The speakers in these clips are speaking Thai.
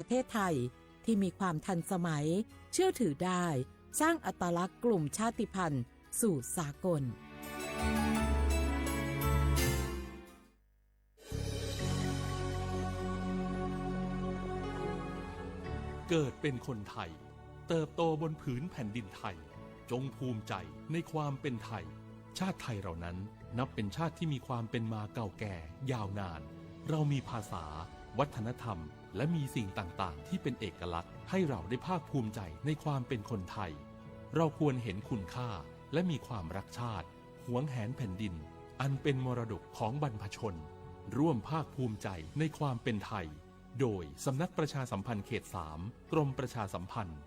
เทศไทยที่มีความทันสมัยเชื่อถือได้สร้างอัตลักษณ์กลุ่มชาติพันธุ์สู่สากลเกิดเป็นคนไทยเติบโตบนผืนแผ่นดินไทยจงภูมิใจในความเป็นไทยชาติไทยเรานั้นนับเป็นชาติที่มีความเป็นมาเก่าแก่ยาวนานเรามีภาษาวัฒนธรรมและมีสิ่งต่างๆที่เป็นเอกลักษณ์ให้เราได้ภาคภูมิใจในความเป็นคนไทยเราควรเห็นคุณค่าและมีความรักชาติหวงแหนแผ่นดินอันเป็นมรดกของบรรพชนร่วมภาคภูมิใจในความเป็นไทยโดยสำนักประชาสัมพันธ์เขต 3 กรมประชาสัมพันธ์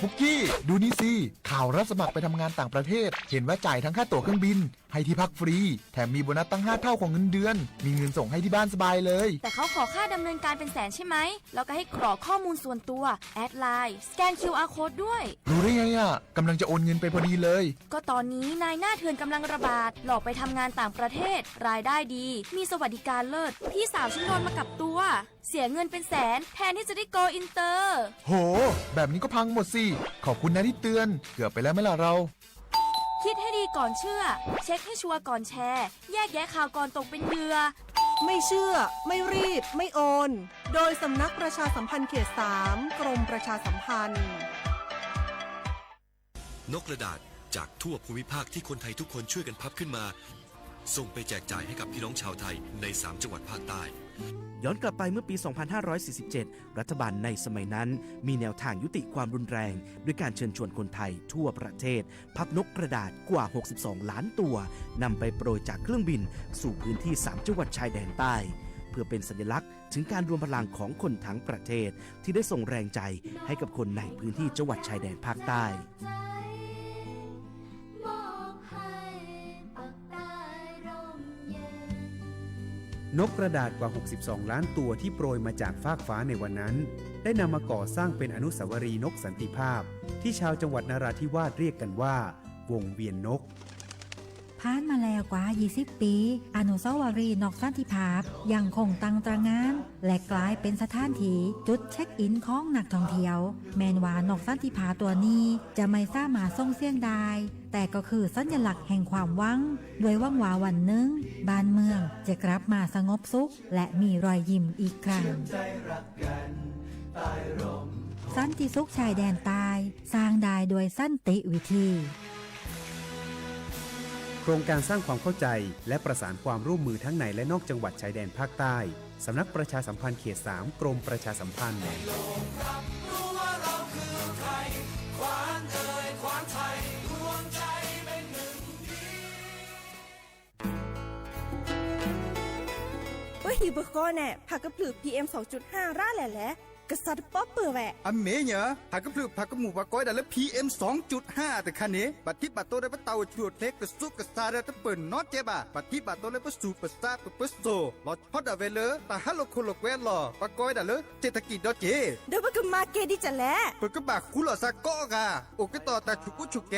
ฟุกกี้ดูนี่สิข่าวรับสมัครไปทำงานต่างประเทศเห็นว่าจ่ายทั้งค่าตั๋วเครื่องบินให้ที่พักฟรีแถมมีโบนัสตั้ง5 เท่าของเงินเดือนมีเงินส่งให้ที่บ้านสบายเลยแต่เขาขอค่าดำเนินการเป็นแสนใช่ไหมแล้วก็ให้กรอกข้อมูลส่วนตัวแอดไลน์สแกน QR Code ด้วยรู้ได้ไงอ่ะกำลังจะโอนเงินไปพอดีเลยก็ตอนนี้นายหน้าเถื่อนกำลังระบาดหลอกไปทำงานต่างประเทศรายได้ดีมีสวัสดิการเลิศพี่สาวฉันโดนมากับตัวเสียเงินเป็นแสนแทนที่จะได้โกอินเตอร์โหแบบนี้ก็พังหมดสิขอบคุณนะที่เตือนเกือบไปแล้วไหมล่ะเราคิดให้ดีก่อนเชื่อเช็คให้ชัวร์ก่อนแชร์แยกแยะข่าวก่อนตกเป็นเหยื่อไม่เชื่อไม่รีบไม่โอนโดยสำนักประชาสัมพันธ์เขต 3 กรมประชาสัมพันธ์นกกระดาษจากทั่วภูมิภาคที่คนไทยทุกคนช่วยกันพับขึ้นมาส่งไปแจกจ่ายให้กับพี่น้องชาวไทยใน3จังหวัดภาคใต้ย้อนกลับไปเมื่อปี 2547 รัฐบาลในสมัยนั้นมีแนวทางยุติความรุนแรงด้วยการเชิญชวนคนไทยทั่วประเทศพับนกกระดาษกว่า 62 ล้านตัวนำไปโปรยจากเครื่องบินสู่พื้นที่3จังหวัดชายแดนใต้เพื่อเป็นสัญลักษณ์ถึงการรวมพลังของคนทั้งประเทศที่ได้ส่งแรงใจให้กับคนในพื้นที่จังหวัดชายแดนภาคใต้นกกระดาษกว่า 62 ล้านตัวที่โปรยมาจากฟากฟ้าในวันนั้นได้นำมาก่อสร้างเป็นอนุสาวรีย์นกสันติภาพที่ชาวจังหวัดนราธิวาสเรียกกันว่าวงเวียนนกผ่านมาแล้วกว่า 20 ปีอนุสาวรีย์นกสันติภาพยังคงตั้งตระหง่านและกลายเป็นสถานที่จุดเช็คอินของนักท่องเที่ยวแม้ว่านกสันติภาพตัวนี้จะไม่สามารถส่งเสียงได้แต่ก็คือสัญลักษณ์แห่งความหวังด้วยหวังว่าวันหนึ่งบ้านเมืองจะกลับมาสงบสุขและมีรอยยิ้มอีกครั้งสันติสุขชายแดนใต้สร้างได้โดยสันติวิธีโครงการสร้างความเข้าใจและประสานความร่วมมือทั้งในและนอกจังหวัดชายแดนภาคใต้สำนักประชาสัมพันธ์เขต 3 กรมประชาสัมพันธ์ฮีเบอร์ก็แน่ผักกระพือ PM 2.5 ร่าแหละกษัตริย์ป๊อปเปอร์แหวะอเมเนี่ยผักกระพือผักกระหมูผักก้อยดันแล้ว PM 2.5 แต่คันนี้บัดที่บัดโตได้ปะเตาชวดเล็กกระซุกกระซาได้ตะเปิ่นนอตเจ็บบัดที่บัดโตได้ปะสูปะซาปะปะโซลอดฮอดอะเวเลตาฮัลโลโคโลแควลอผักก้อยดันเลยเศรษฐกิจดอเจเดี๋ยวมันก็มาเกดิจะแลเปิดกระบะคุลอซาโกกะโอกต่อตาชุกุชุแก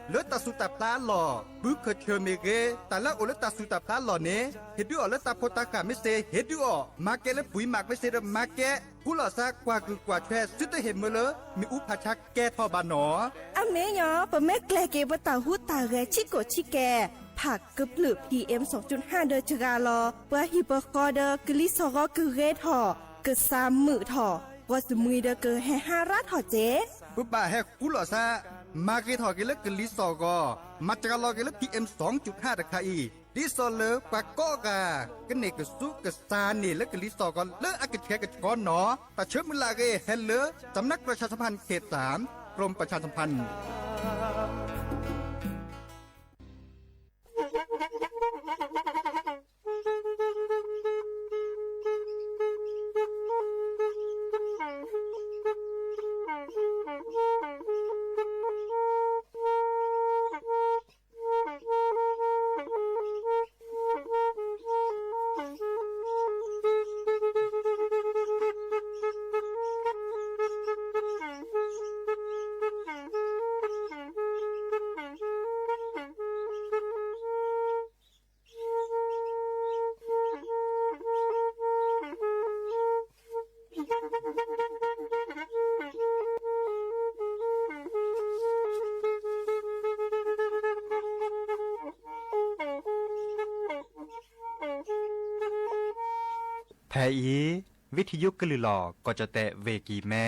เลือดตาสุตาปลาหล่อบึกเคเชเมเกแต่ละโอเลตาสุตาปลาหล่อเนเฮ็ดดูออเลตาโพตากะไม่เซเฮ็ดดูออมาเกและปุ๋ยหมักไม่เซดมาเกกุลอซากว่าคือกว่าแท้สุดเห็นมื้อเลมีอุปชักแก่ทอบานออเมยอปะแม่แกลเกบตาหูตาแกชิโกชิแกผักกึบหลืบ PM 2.5 เดอจกาลอเพื่อฮิปกอเดอกลิซอกคือเรทอเกิด3มื้อทอว่าสมุยเดอเกแห่5รัดทอเจปุ๊บบ่าแฮกุลอซามาเกทอเกลกลิซอกอมาจกาลอเกล PM 2.5 ตะคาอีดิโซเลปากโกกากันเนกสุกซาเนและกลิซอกอนเลอากะแคกะกอนหนอตะเชิมลาเกเฮลเลสำนักประชาสัมพันธ์เขต 3 กรมประชาสัมพันธ์ อีวิทยุกลือหลอก็จะแตะเวกีแม่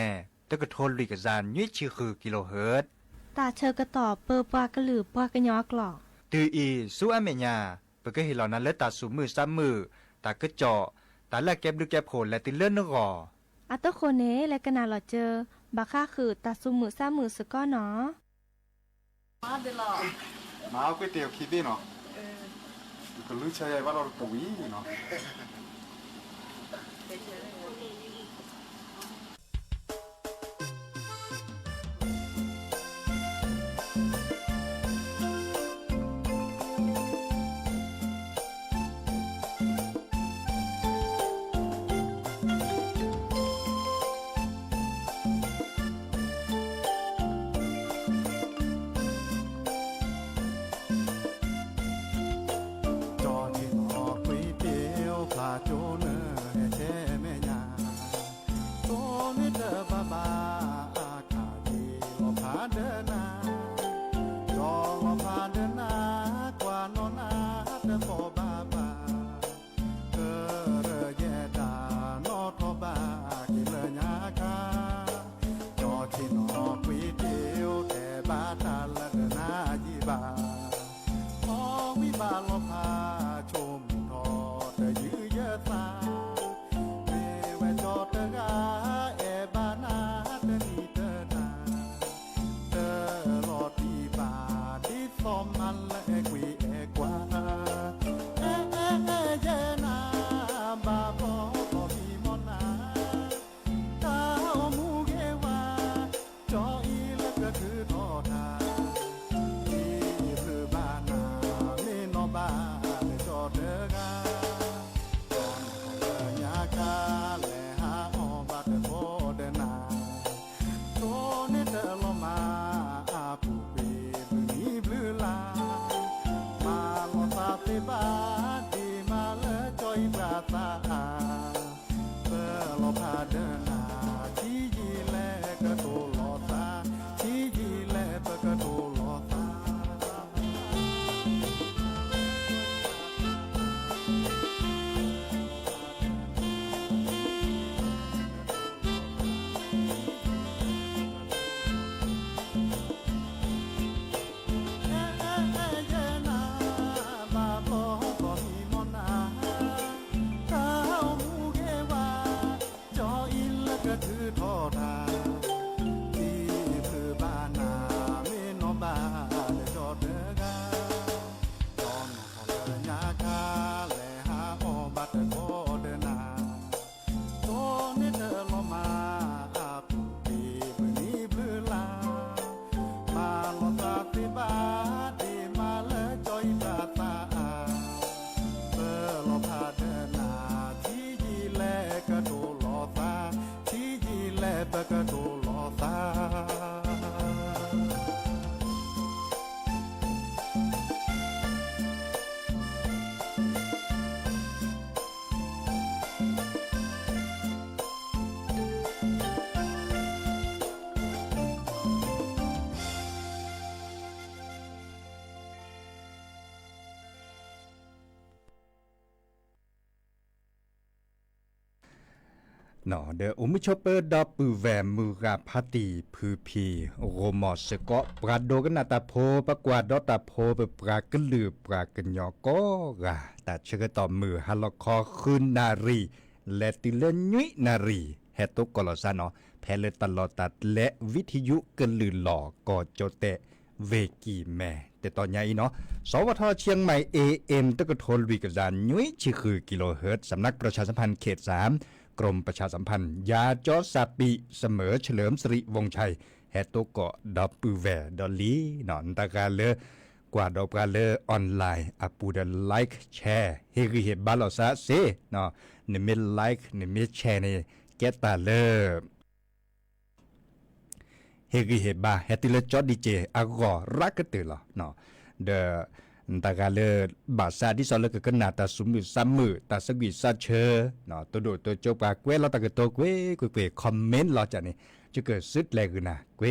ตะกะโทนลุยกะจานยุ้ยชื่อคือกิโลเฮิรตซ์ตาเชอกระต่อเปอปากระหลือปากระยอกหลอก ตืออีสู้อเมญาเปก็เห็นเหล่านั้นและตาสูมือซ้ำมือตากระเจาะตาแลกแก็บดูแก็บโผลและติเลื่อนนกอ อัตโตโคเนและกะนาหลอเจอบาค่าคือตาซุมือซ้ามือสก้อเนาะ มาเอาก๋วยเตี๋ยวคิดดิเนาะก็รู้ใช่ว่าเราตุ๋ยเนาะ จอที่หอก๋วยเตี๋ยวพาโจเนอให้แช่แม่ยาโตนี่เดอบาบาอาคาดีลอพาเดินนาจอลอพาเดินนากว่านอนอาเดอพอบาบาเออเรแยดานอทอบากิเลญาคาจอที่หอก๋วยเตี๋ยวแต่บาตาละเดนายีบาพอวิบาลพาชมทอเตยื้อเยอะตาเมวจอเตกาเอบานาเตนีเตนาเตลอดีบาดิสอมมันละเอกวีเอกว่าเอเยนาบาบอพอมีมอนาตามูเกวาจออีละก็คือทอทาที่พือบานาเมนอบาเลจอเดกาจอนเอยาคาเลหาอบาเตโพเดนาโตเนเตลมาอาปูเปบุนีบลือลามาลอตาเตบาดีมาเลจอยปราตาเปลอพาเดนาชียีแลกะโตลอตาชียีแลปะกะโตลอตา ถือทอดาที่พือบานาเมนอบาเลจอดเดกาจอนขอเลญาคาเลหาอบัตโกเดนาโตเนเตลมาอาปูปีบนีบลือลามาลอตาติบาดีมาเลจอยตาตาเปลอพาเดนาที่ยีแลกะโตลอตาแลปะกะโตลอตา หนอเดออุมิชเปอร์ดอปือแวมมือกาพาตีพือพีโรมอสเกาะปราโดกันนาตาโพปกวาดอตาโพเปปรากลือปรากันยอก็กาตัดเชกต่อมือฮัลคอคืนนารีและติเลนุยนารีเฮตุกลอซานอแพลตลอดตัดและวิทยุกันลือหลอก็โจเตเวกีแม่แต่ตอนใหญ่เนาะสวทเชียงใหม่ AM ตะกะโทนวิกจานยุ้ยชื่อคือกิโลเฮิรตซ์สำนักประชาสัมพันธ์เขต3กรมประชาสัมพันธ์ยาจอสาปีเสมอเฉลิมสิริวงชัยแฮตโตเกาะดอปือแวดอลลีนอนตะกาเลกว่าดอกาเลออนไลน์อปูดไลค์แชร์เฮริเฮบาลอซาเซเนาะเนมิไลค์เนมิแชร์นี่เกตตาเลเฮริเฮบาเฮติเลจอดีเจอากอรักตือละเนาะเดตากาเลบาซาที่ซอลก็กนาตาสุมือซ้ำมือตาสกิซาเชเนาะตัวโดตัวโจปาเกวเราตากตัวเกวเกวคอมเมนต์เราจะนี่จะเกิดซึดแลกนะเกว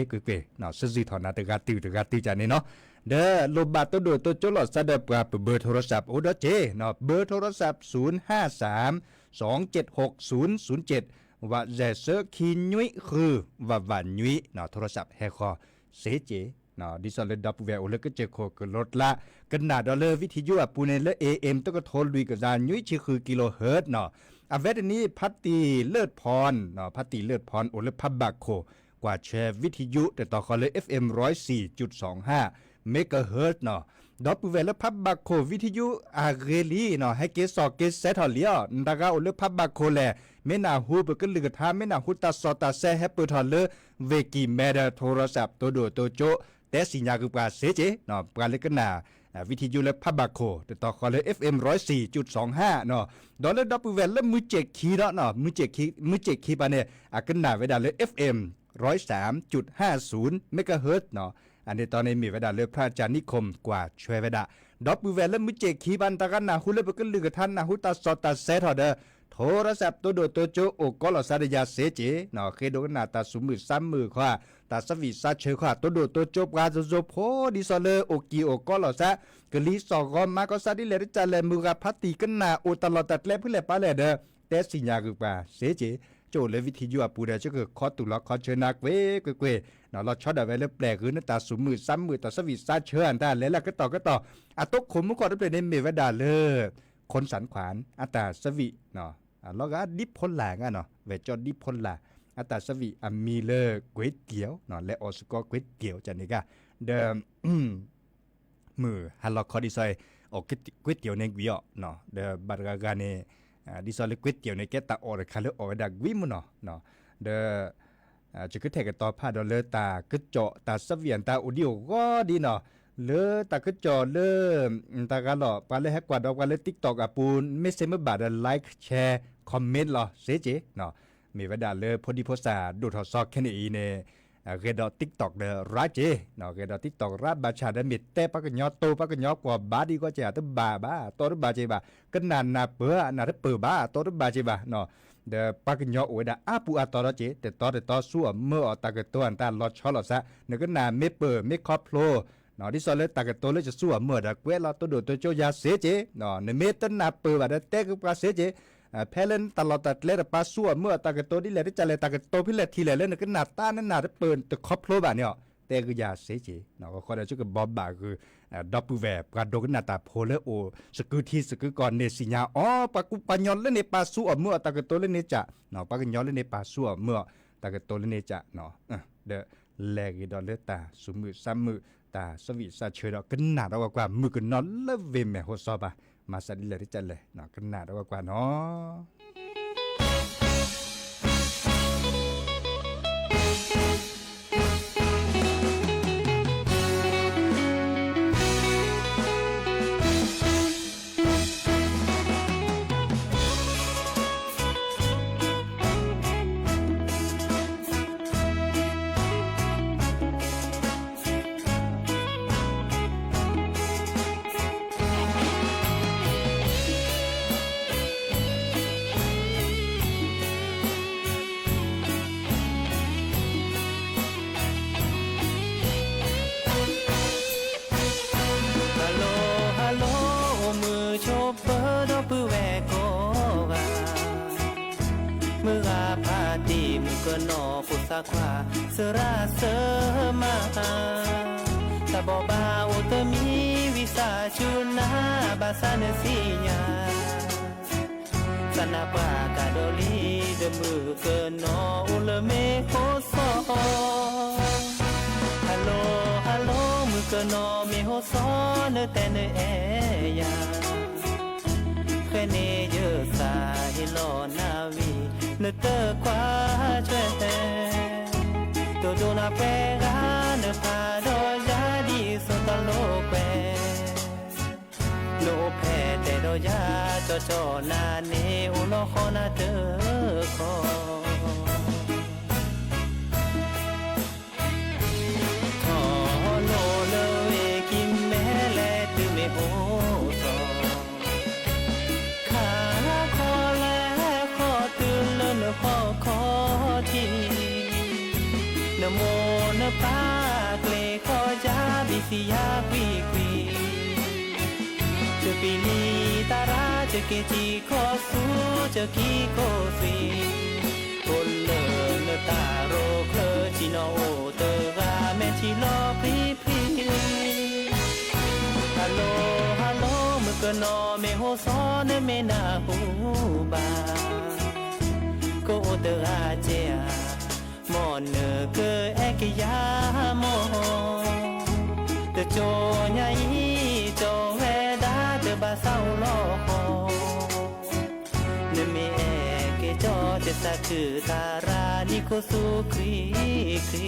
เนาะซึดถอนาตากาติจะนี่เนาะเด้อโลบาตัวโดตัวโจลอซาเดปาเบอร์โทรศัพท์โอดเจเนาะเบอร์โทรศัพท์053 276007ว่าแจเซอร์คีนุยคือว่าวันยุยเนาะโทรศัพท์แฮคอเสเจเนาะดิซอลเลดับเวลเลก็เจโคกรถละกันนาดอลเลอร์วิทยุปูเนเล AM ตก็โทรลุยกับจานยุยชื่อคือกิโลเฮิรตซ์เนาะอเวทนี้พัตตีเลิศพรเนาะพัตตีเลิศพรโอเลพับบักโคกว่าแชร์วิทยุแต่ต่อคอเลย FM 104.25 เมกะเฮิรตซ์เนาะดอปเวลพับบักโควิทยุอาเรลีเนาะให้เกสอเกสเซทอเลียนดากาโอเลพับบักโคแลเมนาฮูเบกลึกทาเมนาฮูตาซอตาเซเฮปเปอร์ทอเลเวกิเมดาโทรศัพท์ตัวโดตัวโจแต่สิญญาคือปาเสเจเนาะปาเลกนาวิทยุและพับบักโคแต่ต่อคอเลย FM 104.25 เนาะดอลเลดับเวลมือเจกคีเนาะมือเจกคีปาเนี่ยอากันนาเวดาเลย FM 103.50 เมกะเฮิรตซ์เนาะอันนี้ตอนนี้มีเวลาเลือกพระอาจารย์นิคมกว่าช่วยเวลาดอกบูเวลและมือเจคีบันตะกันนาหุเลบกันลือกับท่านนาหุตาสอตาเซทอเดโทรศัพท์ตัวโดตัวโจโอกอลอสาดยาเสเจเนาะเคโดกันนาตาสุมือซ้ำมือขวาตาสวิซาเชขวาตัวโดตัวโจปาโจโพดิซอเลโอกีโอกอลอซากะลีสอกอมาก็ซาดิเลรจาเลมือกับพัตติกันนาโอตลอดตัดแลเพื่อแลปาเลเดแต่สิญญาคือปาเสเจโจเลวิทยุปูเดจะคือคอตุลอคอเชนักเวเกเนาะเราช็อตเอาไว้แล้วแปลกคือหน้าตาสูมือซ้ำมือต่อสวิซาเชิญได้แล้วก็ต่ออะตกขมมุกอดเป็นในเมวดาเลคนสันขวานอัตาสวิเนาะแล้วก็ดิบพ้นหลางเนาะเวจอดิบพ้นหลาอัตาสวิมีเลก๋วยเตี๋ยวเนาะและออสกอก๋วยเตี๋ยวจันนี่ก็เดิมมือฮัลโลคอดิซอยออกก๋วยเตี๋ยวในวิอเนาะเดบาร์กาเนดิซอลก๋วยเตี๋ยวในแกตาออร์คาเลออดักวิมเนาะเดจะคือแทกต่อผ้าดอลเลอร์ตากึเจาะตาสเวียนตาอุดิโอก็ดีเนาะเลอตากึเจาะเลอตากาหล่อปาเลแฮกกว่าดอกปาเล TikTok อ่ะปูนไม่เซมบาดไลค์แชร์คอมเมนต์หรอเสเจเนาะมีเวลาเลอพอดีโพสาดูทอซอกแค่นี้เนเกดอ TikTok เดราเจเนาะเกดอ TikTok ราบาชาดมิดแต่ปากญอโตปากญอกว่าบาดีก็จะตบาโตรบาเจบากันนานนาเปื้อนาเปื้อบาโตรบาเจบาเนาะเดปากญอโอดาอาปูอาตอรเจแต่ต่อสู้เมื่อตากตัวอันตาลอชอลอซะเนก็นาเมเปอร์เมคอพโลเนาะที่ซอเลตากตัวเลยจะสู้เมื่อดากเวลาตัวโดตัวโจยาเสเจเนาะในเมตันนาเปื้อบาเตกปาเสเจเพลนตลอดตัดเลดปาสู้เมื่อตากตัวที่เลดจะเลตากตัวพิเลทีเลเล่นก็นาตานั่นนาเปิดตะคอพโลบาเนี่ยแต่ก็ยาเสเจเนาะก็ขอได้ช่วยกับบอบบาคือดับเบิลแวบกระโดดหน้าตาโพเลโอสกุทีสกุก่อนเนสิญาอ๋อปากุปัญญอนเล่นในปาสู้เมื่อตากตัวเล่นในจะเนาะปากุญญอนเล่นในปาสู้เมื่อตากตัวเล่นในจะเนาะเดแลกดอลเลตาสุมือซ้ำมือตาสวิซาเชดอกันหนาดกว่ามือกันนอนเลเวเมโฮซอบะมาสัดิเลริจันเลยเนาะกันหนาดกว่าเนาะควาสระเสมาตะบอบาโอตมีวิสาชุนาบาสานสิญาสนาปากาโดลีเดมือเกินนออุลเมโคโซฮัลโหลมือเกินนอเมโฮโซเนแต่เนเอยาเคเนเยอะสาฮิโลนาวีเนเตอควาเจโดนาเปกาเนพาโดยาดีสตโลเปโลเพเตโดยาจอนาเนอุโลโคนาเตโคทอโลเลเวกิมเมเลตุเมโอโตคาคอแลขอตุลนขอทีนโมนปาเกลขอจาบิสิยาควีจะปีนีตาราเจ จะเกจีขอสู้จะกีโคสีคนเลอตาโรเคลจีนอโอเตกาแม่ชีลอพรีพรีฮัลโหลฮัลโหลมือกนอเมโฮซอเนเมนาฮูบาโกเตอาเจียมอนเนเกเอกยามอเตโจญาอีโจเวดาเตบาเศร้าลอเนเมเอเกจอเตตาคือตารานิโคสุครีครี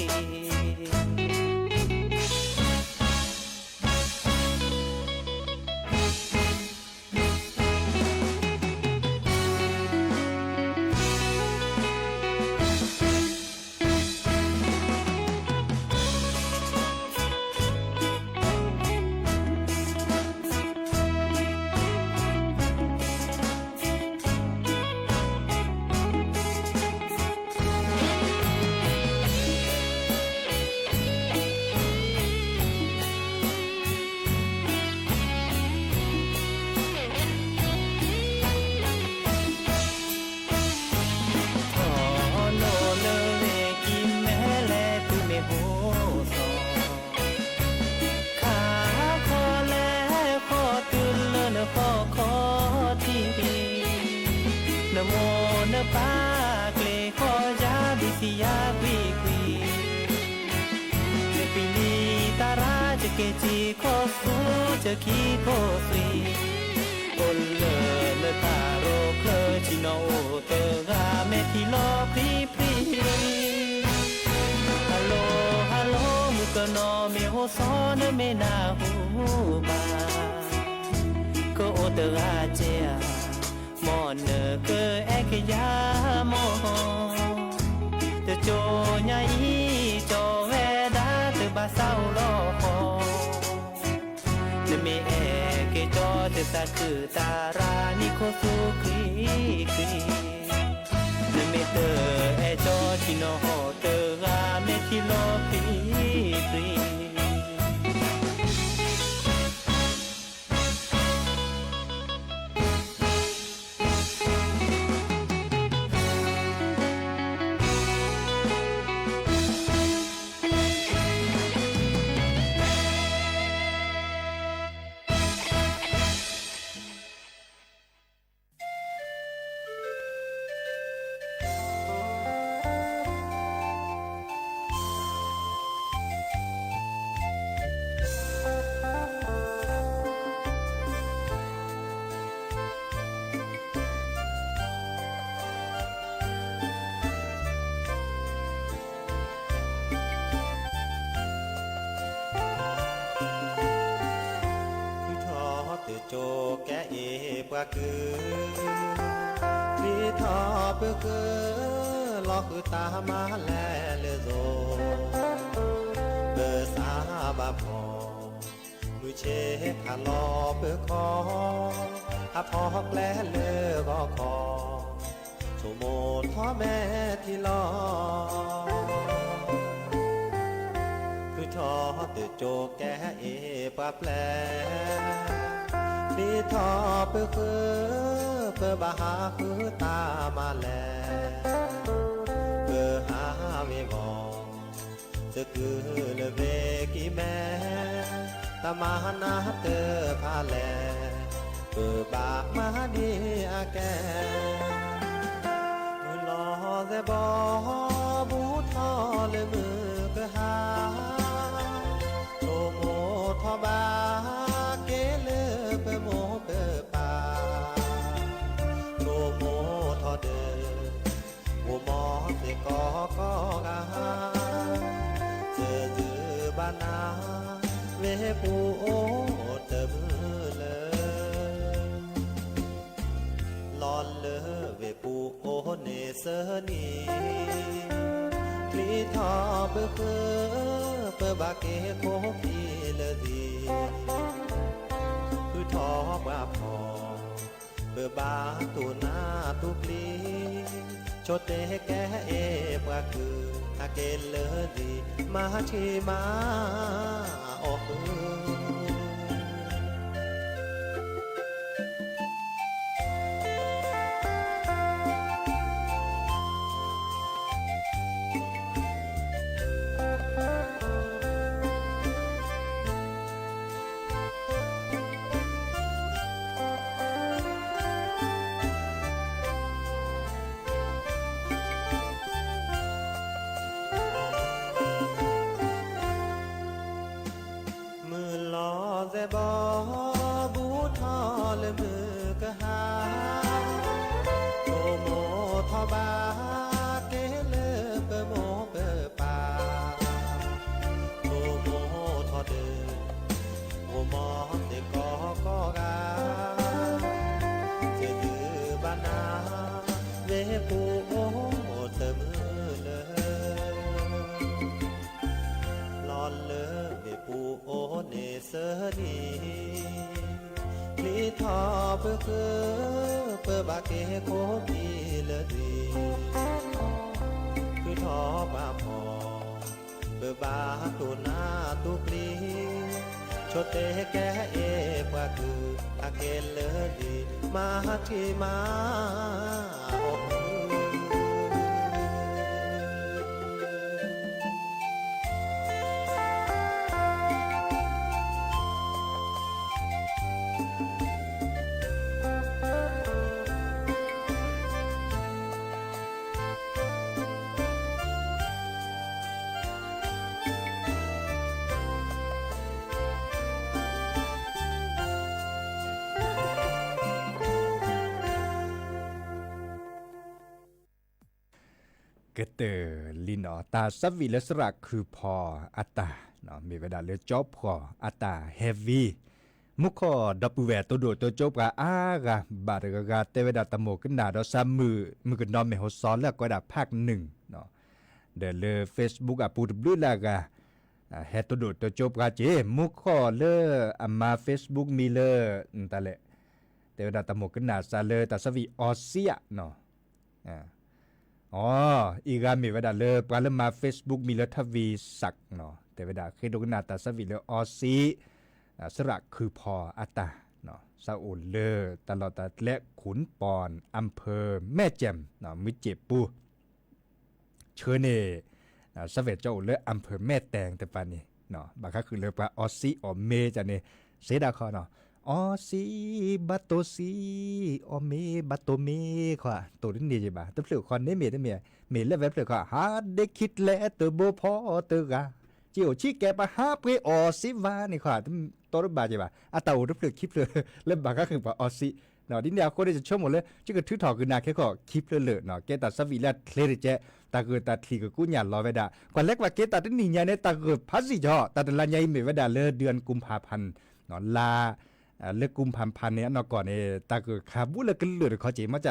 เกจีขอสู้จะขี้โคฟรีคนเลอตาโรเคลจิโนเตกาเมทิลอพรีพรีฮัลโหลฮัลโหลมุกนอเมโฮซอเนเมนาฮูบาโกเตอาเจียมอนเนเกเอกยามอเตโจญาอีโจเวดาเตบาเศร้าลอเนเมเอเกจอเตตาคือตารานิโคสุครีครีเนเมเตเอจอจิโนโฮเตกาเมทิโลพรีพรีโจแกเอปะคือลีทอเปคือลอกตามาแลเลโซเบสาบาพอมือเชคาลอเปคออาพอกแลเลก็คอโชโมท้อแม่ที่ลอคือทอตือโจแกเอปะแปลลีทอเปื้อเปื้อบาหาคือตามาแลเปื้อหาเวบองจะคือเลเวกิแม่ตามานาเตอพาแลเปื้อบามาดีอาแกมือลอเซบอบูทอเลยมือก็หาโตโมทอบาเกเลเปโมเปปาโตโมทอเดโอมอเตกอกอกาเจอจือบานาเวปูโอเตมือเลลอนเลเวปูโอเนเซนีคลีทอเปคือเปบาเกโคพีเลดีคือทอบว่าพอเปิบาตูนาตุปลีโชเตแกเอปะคืออาเกเลดีมาชีมาออก บอบูทอเลยมือกะหาโตโมทอบาเกเลเปโมเปปาโตโมทอเดินโอมอเตกอกอกาเจดือบานาเวปูโอเตมือเลยลอนเลยเวปูโอเนเสนีลีทอเพื่อเพื่อบาเกโคพีเลดีคือทอบาพอเพื่อบาตุนาตุกลีชดเตแกเอปะคืออาเกลเลดีมาที่มากเตอลินอตาซับวิเลสระคือพออัตตาเนาะมีเวลาเลจอบพออัตตาเฮฟวีมุขอดับเวตัวโดตัวจบกะอากะบาดกะเตเวดาตโมกนาดอซามือกนอมเมโฮซอนแล้วก็ดาภาค1เนาะเดเล Facebook อะปูดบลูลากะเฮตัวโดตัวจบกะเจมุขอเลอะมา Facebook มีเลตะเลเตเวดาตโมกนาซาเลตาสวีออเซียเนาะอ๋ออีกามีเวดาเลปราลมา Facebook มีเลทวีศักเนาะแต่เวดาเคยดูนาตาสวีเลออซีสระคือพออัตตาเนาะซาอุลเลตลอดตะและขุนปอนอำเภอแม่แจ่มเนาะมิเจ็บปูเชเนสเวจเจ้าเลอำเภอแม่แตงแต่ปานนี้เนาะบางครั้งคือเลปราออซีออเมจะเนี่ยเสดาคอเนาะออซีบัตโตซีออเมบัตโตเมค่ะตัวนี้นี่ใช่ป่ะตัวเปลือกคอนเนเมได้เมเลเวเปลือกค่ะหาได้คิดแล้วตัวโบพอตัวกะจิโอชิแกปะหาเปออซีวานี่ค่ะตัวรบาใช่ป่ะอ่ะตัวเปลือกคลิปเลยแล้วบางก็คือป่ะออซีเนาะดินเดียวคนจะชมหมดเลยจิก็ถือถอคือนาแค่ก็คลิปเลยเนาะแกตัดสวีแล้วเคลเรเจตาเกิดตัดทีก็กูหยันรอไว้ด่าก่อนแรกว่าแกตัดนี่เนี่ยในตาเกิดพัสสิจ่อตัดละใหญ่เมไว้ด่าเลยเดือนกุมภาพันธ์เนาะลาเลือกกุมพันเนี่ยนก่อนเนี่ยตาเกิดขาบุเลยก็เลือดเขาจีมาจ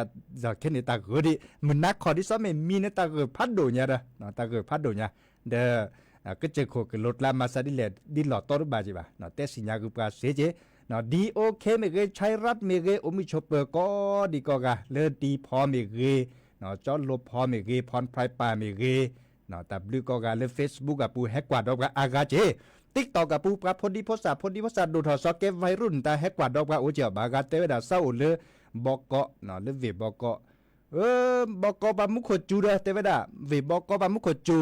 ากแค่นี้ตาเกิดดิมันนักขอที่ซ้อมไม่มีเนี่ยตาเกิดพัดโดเนี่ยเนาะตาเกิดพัดโดเนี่ยเด้อก็เจอโคกรถลามาซาดิเลดิหลอดต้นบาจีบ่ะเนาะแต่สิญญาคือปลาเสียเจเนาะดีโอเคเมเกใช้รัดเมเกอมิชอปเปอร์ก็ดีก็กะเลือดีพอเมเกเนาะจอลบพอเมเกพรไพรปาเมเกเนาะแต่บลูก็กะเลือ Facebook กับปูแฮกกว่าดอกกะอากาเจติ๊กตอกกับปูปราพอดีพศดูทอซอกเก็บวัยรุ่นแต่แฮกกว่าดอกกะโอเจียบากาเตเวดาเศร้าเลยบอกเกาะเนาะเลยเวบอกเกาะบอกเกาะบามุขจูเด้อเตเวดาเวบอกเกาะบามุขจู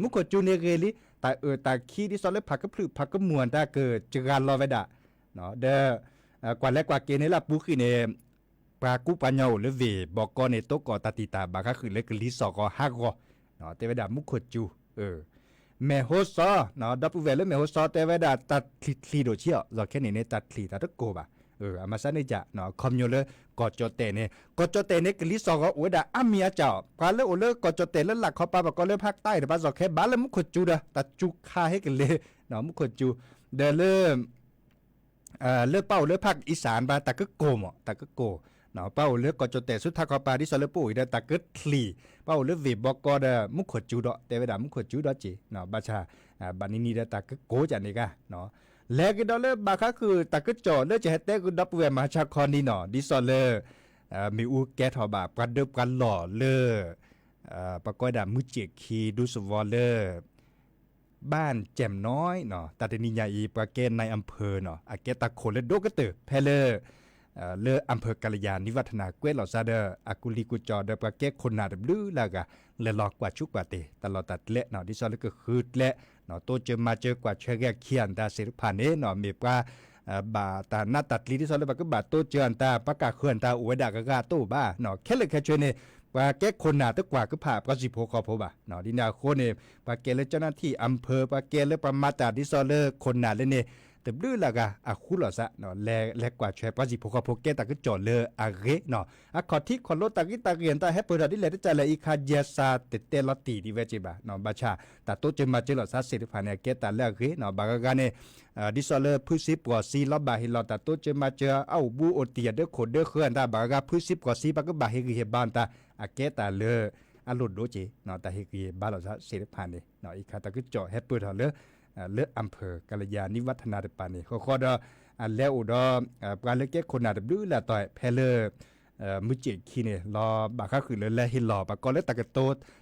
มุขจูเนเกลิแต่แต่ขี้ที่ซอเลยผักก็พลึกผักก็มวนตาเกิดจการรอเวดาเนาะเด้อกว่าแลกว่าเกนี่ละปูคือเนี่ยปลากุปัญญาหรือเวบอกเกาะในโตะเกาะตาติตาบาก็คือเลยกลิสอกอฮักกอเนาะเตเวดามุขจูแม่โฮซอเนาะดับเวลแม่โฮซอแต่เวลาตัดคลีโดเชียวเราแค่นี้เนี่ยตัดคลีตัดตะโกบ่ะอามาซะนี่จะเนาะคอมโยเลกอจอเตเนี่ยกอจอเตเนี่ยกลิซอก็โอดาอาเมียเจ้าปาเลโอเลกอจอเตแล้วหลักเขาปาบก็เลยภาคใต้แต่ปาซอแค่บาเลมุขจูดะตัดจุคาให้กันเลยเนาะมุขจูเดเลือเป้าเลือภาคอีสานบาตะก็โกมตะก็โกเนาะเป้าเลือกอจอเตสุดท้ายเขาปาที่ซอเลปูอีเดตะก็คลีเป้าเลือเวบอกก็เดมุขจูดแต่เวลามุขจูดจีเนาะบาชาบานินีเดตะก็โกจันนี่กะเนาะแล้วก็เลยบาคาคือตะก็จ่อเลือจะให้แต่ก็ดับเวมาชาคอนี่เนาะดิซอเลมีอูแกทอบาปกันเดิบกันหล่อเลปะก้อยดามุเจคีดูสวอเลบ้านแจ่มน้อยเนาะตาเตนิยาอีปะเกนในอำเภอเนาะอาเกตะโคเลโดกะเตเพเลเลอำเภอกัลยาณิวัฒนาเกวลอซาเดออากุลีกุจอเดปะเกคนนาดบลูลากะเลลอกกว่าชุกว่าเตตลอดตัดเละเนาะดิซอเลก็คือเละเนาะโตเจอมาเจอกว่าเชแกเขียนตาศิรพาเนเนาะมีปะบาตาหน้าตัดลีที่ซอเลบก็บาโตเจออันตาปะกะเขื่อนตาอวยดากะกาโตบ้าเนาะแค่เลยแค่ช่วยเนี่ยว่าแก้คนหนาตะกว่าก็ผ่าก็สิโพคอโพบ่ะเนาะดินาโคเนี่ยปะเกเลเจ้าหน้าที่อำเภอปะเกเลประมาตาดิซอเลคนหนาเลยเนี่ยต แต่ดื้อละกะอะคุลอซะเนาะแลกว่าแชร์ปาจิพกพกเกตะก็จอเลอะเรเนาะอะขอที่ขอลตะกิตะเรียนตะให้เปิดดิเลตจะเลยอีคาเยซาเตเตลตีดิเวจิบะเนาะบาชาตะโตเจมาเจลอซาเสริพันเกตะเลเรเนาะบากะกะเนดิซอเลผู้สิบกว่าซีลอบาฮิลอตะโตเจมาเจเอาบูโอเตียเดโคเดเขื่อนตาบากะผู้สิบกว่าซีบากะบาฮิเฮบานตาอะเกตะเลอะลุดโดจิเนาะตะฮิกีบาลอซาเสริพันเนาะอีคาตะก็จอให้เปิดเลเลอำเภอกัลยาณิวัฒนาปานีขอดแล้วอุดการเล็กคนน่ะดื้อละต่อยเพลมุจิคีเนี่ยรอบาคาคือเลยแลหิลอปะกอเลตะกะโต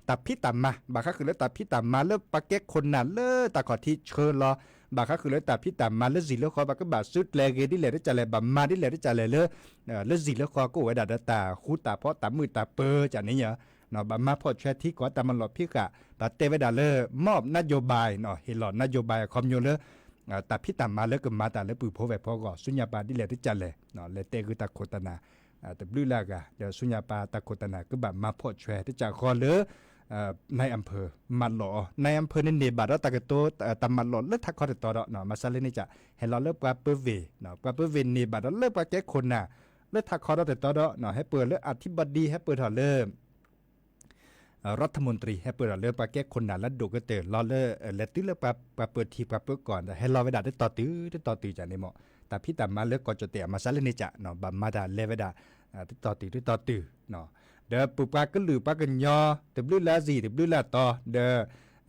ตะพิตามมาบาคาคือเลยตะพิตามมาเลปะเก็กคนน่ะเลตะขอที่เชิญรอบาคาคือเลยตะพิตามมาเลสิเลขอบากะบาสุดแลเกดิเลได้จะแลบามาดิเลได้จะแลเลสิเลขอก็ไว้ดาตาคูตาเพราะตามือตาเปอจันนี้เนาะเนาะบามาพอแชที่ก็ตามันหลอพิกะตาเตเวดาเลมอบนโยบายเนาะเฮลอนโยบายคอมยูเลแต่พี่ตามมาแล้วก็มาแต่แล้วปืนพบแบบพอก็สุญญาปาดิเลที่จันเลยเนาะเลเตคือตะโคตนาแต่บลูลากะเดี๋ยวสุญญาปาตะโคตนาก็แบบมาพอแชร์ที่จะคอเลในอำเภอมันหล่อในอำเภอในเนบาร์ตะกะโตตะมันหล่อเลิกทักคอต่อเนาะมาซาเลนี่จะเห็นเราเลิกปลาเปเวเนาะปลาเปเวเนบาร์เลิกปลาแก่คนน่ะเลิกทักคอต่อเนาะให้เปิดเลิกอธิบดีให้เปิดถอดเลิกรัฐมนตรีให้เปิดเลือกปาแก้คนหนาและดูก็เตอรอเลอเลตื้อเลือกปาเปิดทีปาเปิดก่อนให้รอเวลาได้ต่อตื้อจากนี้หมอแต่พี่ตามมาเลือกก่อนจะเตะมาซาเลนิจะเนาะบัมมาดาเลเวดาต่อตื้อเนาะเด้อปุปาก็หรือปากันยอแต่บลูลาซีแต่บลูลาต่อเด้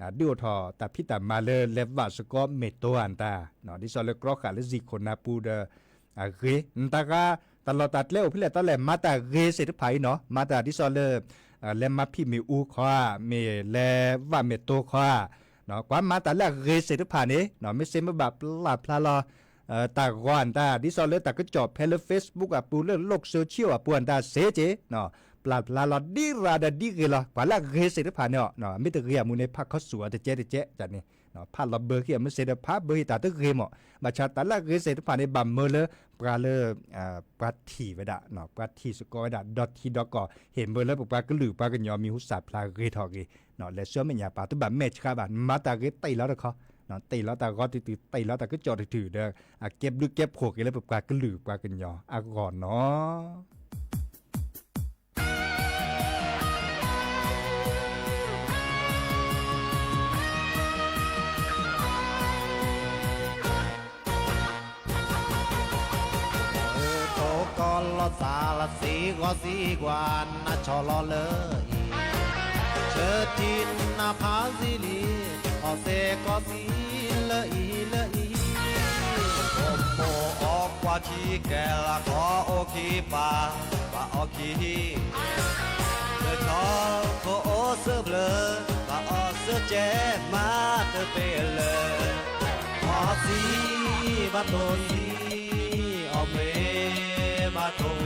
อดูทอแต่พี่ตามมาเลยเลวาสกอเมโตอันตาเนาะดิซอเลกรอขาเลซีคนนาปูเดเกนตากาตลอดตัดเลี้ยวพี่แหละตอนแหลมาตาเกเสร็จไผ่เนาะมาตาดิซอเลเลมาพี่มีอูขวามีเลว่าเมโตขวาเนาะความมาแต่ละเรเสตผ่านนี้เนาะไม่เซ็มแบบลาพลาลอตากอนตาดิซอเลตาก็จอบเพลเฟซบุ๊กอ่ะปูเรื่องโลกโซเชียลอ่ะปวนตาเสเจเนาะปลาลาดีราดดีเกลอกว่าละเรเสตผ่านเนาะไม่ตะเรียมูในพักเขาสวยแต่เจ๊จัดนี่เนาะพาเราเบอร์เขียนไม่เสด็จพาเบอร์ตาตะเรียมมาชาตาละเรเสตผ่านในบัมเมอร์เลปลาเลปลาทีไว้ดะเนาะปลาทีสกอไว้ดะดอททีดอกก็เห็นเบอร์แล้วปลากระหลือปลากันยอมีหุสาปลาเรทอกีเนาะและเชื่อไม่ยาปลาตัวแบบเมชค่ะแบบมาตาเรตีแล้วเขาเนาะตีแล้วตาก็ตีตีแล้วตาก็จอดถือเด้อเก็บดูเก็บโขกแล้วปลากระหลือปลากันยอก่อนเนาะสารสีก็สีกว่าน่าชอลอเลยเชิดจินน่าพาซิลีออเซก็สีเลยผมโมออกกว่าขี้แกละขอโอคีป่าโอคีเธอชอบโคโอเสือเบลอป่าออเสือแจ๊มาเธอเป็นเลยขอสีบาโตสีออเมมาโตเว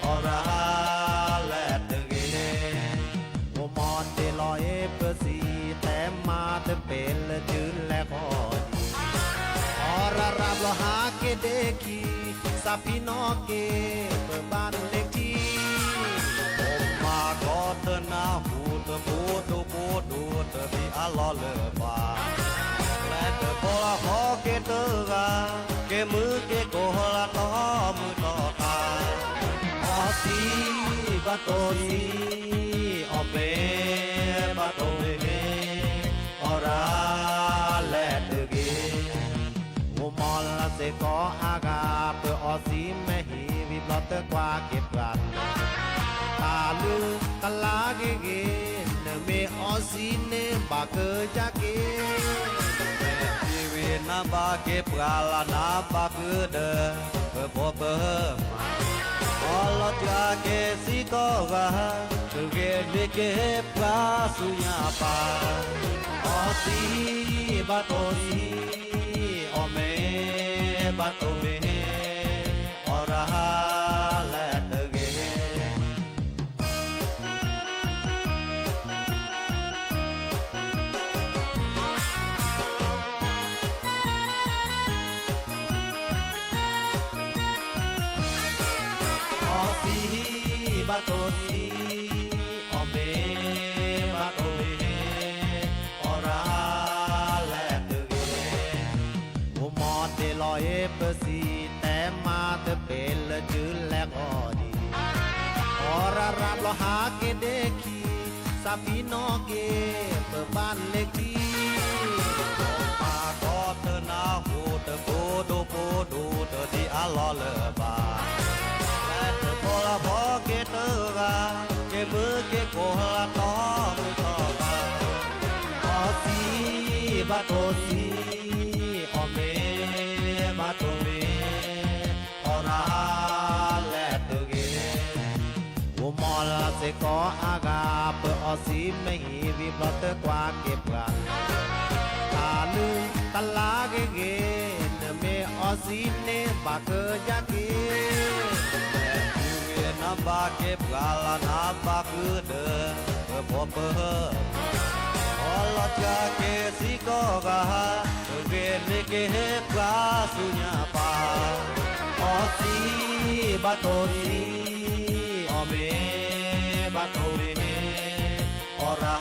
อราแลดเดเกโอมอนเดลอยเปอร์ซีแต่มาเตเป็นละจืนและพอดีอรารับลหาเกเดกีซาพินอเกเปิดบ้านเล็กที่ผมมาก็เธอหน้าหูเธอพูดเธอมีอาลอเลบาและเธอพอละขอเกเตอร์กาเกมือเกโกละต่อมือต่อตาออสีบาโตสีออเปบาโตเมอราแลดเกโอมอลเซโกอากาเปออสีเมหีวิบลอตกว่าเก็บรันตาลูกลาเกเกเนเมออสีเนบาเกจักเกนาบาเก็บกาลานาบาคือเดอเพื่อพบเบอร์อลจาเกสิโกกาคือเกลิเก็บกาสุญาปาออสีบาโตสีอเมบาโตเมอราแลดเกบาโตสีอเมบาโตเมอราแลดเกโอมอ เปอร์ซีแต่มาเตเป็นละจืนแลกออดีออรารับลอหาเกเดคีซาฟีนอเกเปิดบ้านเล็กที่ปาก็เธอนาหูเธอโบดูโบดูเธอที่อาลอเลบาและเธอพอละพอเกเตอร์กาเกเบอร์เกโกฮาตอมือต่อบาออซีบาโตซีออเมบาโตเมออราและเธอเกวมอลเซกออากาเปออซีไม่หีวิบลอเตอร์กว่าเก็บกันตาลือตลาเกเกเนเมออซีเนบาเกยาเกนาบาเก็บกาลานาบาคือเดอพอเปออลจาเกซิโกกาเกเลเกเฮกาสุญาปาออซีบาโตซีออเมบาโตเมออรา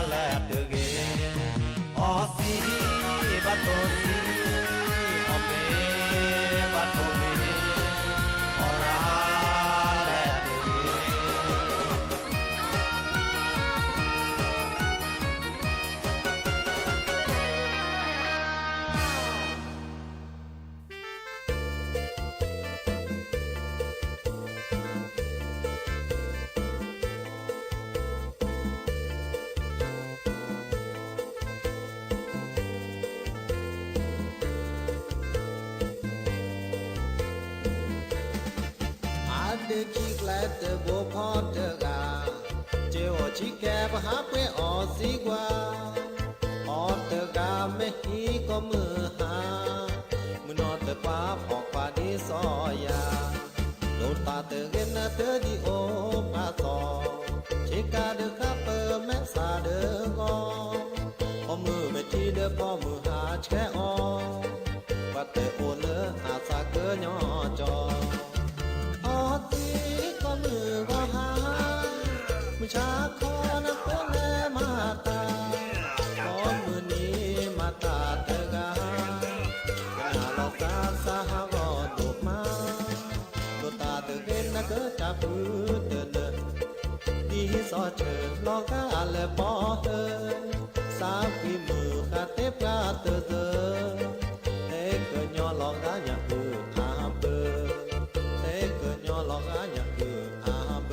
และเตเกออซีบาโตซีออเมบาโตเมออราและเตเกเด็กขี้แกลเตอโบพอเตอกาเจ้าชิแกบหาเปออสีกว่าออเตอกาไม่ฮีก็มือหามือนอเตป้าพอกปาดีซอยาโดนตาเตเกนเตดีโอปาซอชิกาเดคาเปแม่ซาเดกอพอมือไม่ทีเดพอมือหาแช่ออปัตเตโอเลอาซาเกยอจอออตีก็มือก็หามือชาคอนะก็แลมาตาขอมือนี้มาตาเตกาก็น่าลอซาซาฮากอตกมาโดตาเตเกนนะก็จับมือเตเนดีซอเชลอกาเลปอเตสาปีมือคาเทปกาเตเตเตกญอลอกาญะอืออาเบเตกญอลอกาญะอืออาเบ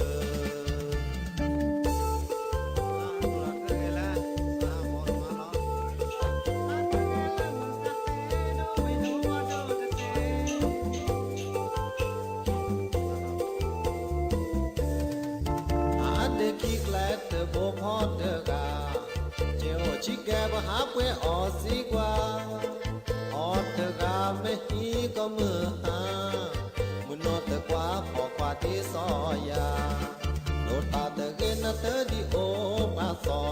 เด็กขี้แกลเตอโบพอเตอกาเจ้าชิแกบหาเปออสีกว่าออเตอกาไม่ฮีก็มือหามือนอเตกว่าพอกว่าที่ซอยาโนตาเตเกนเตดีโอมาซอ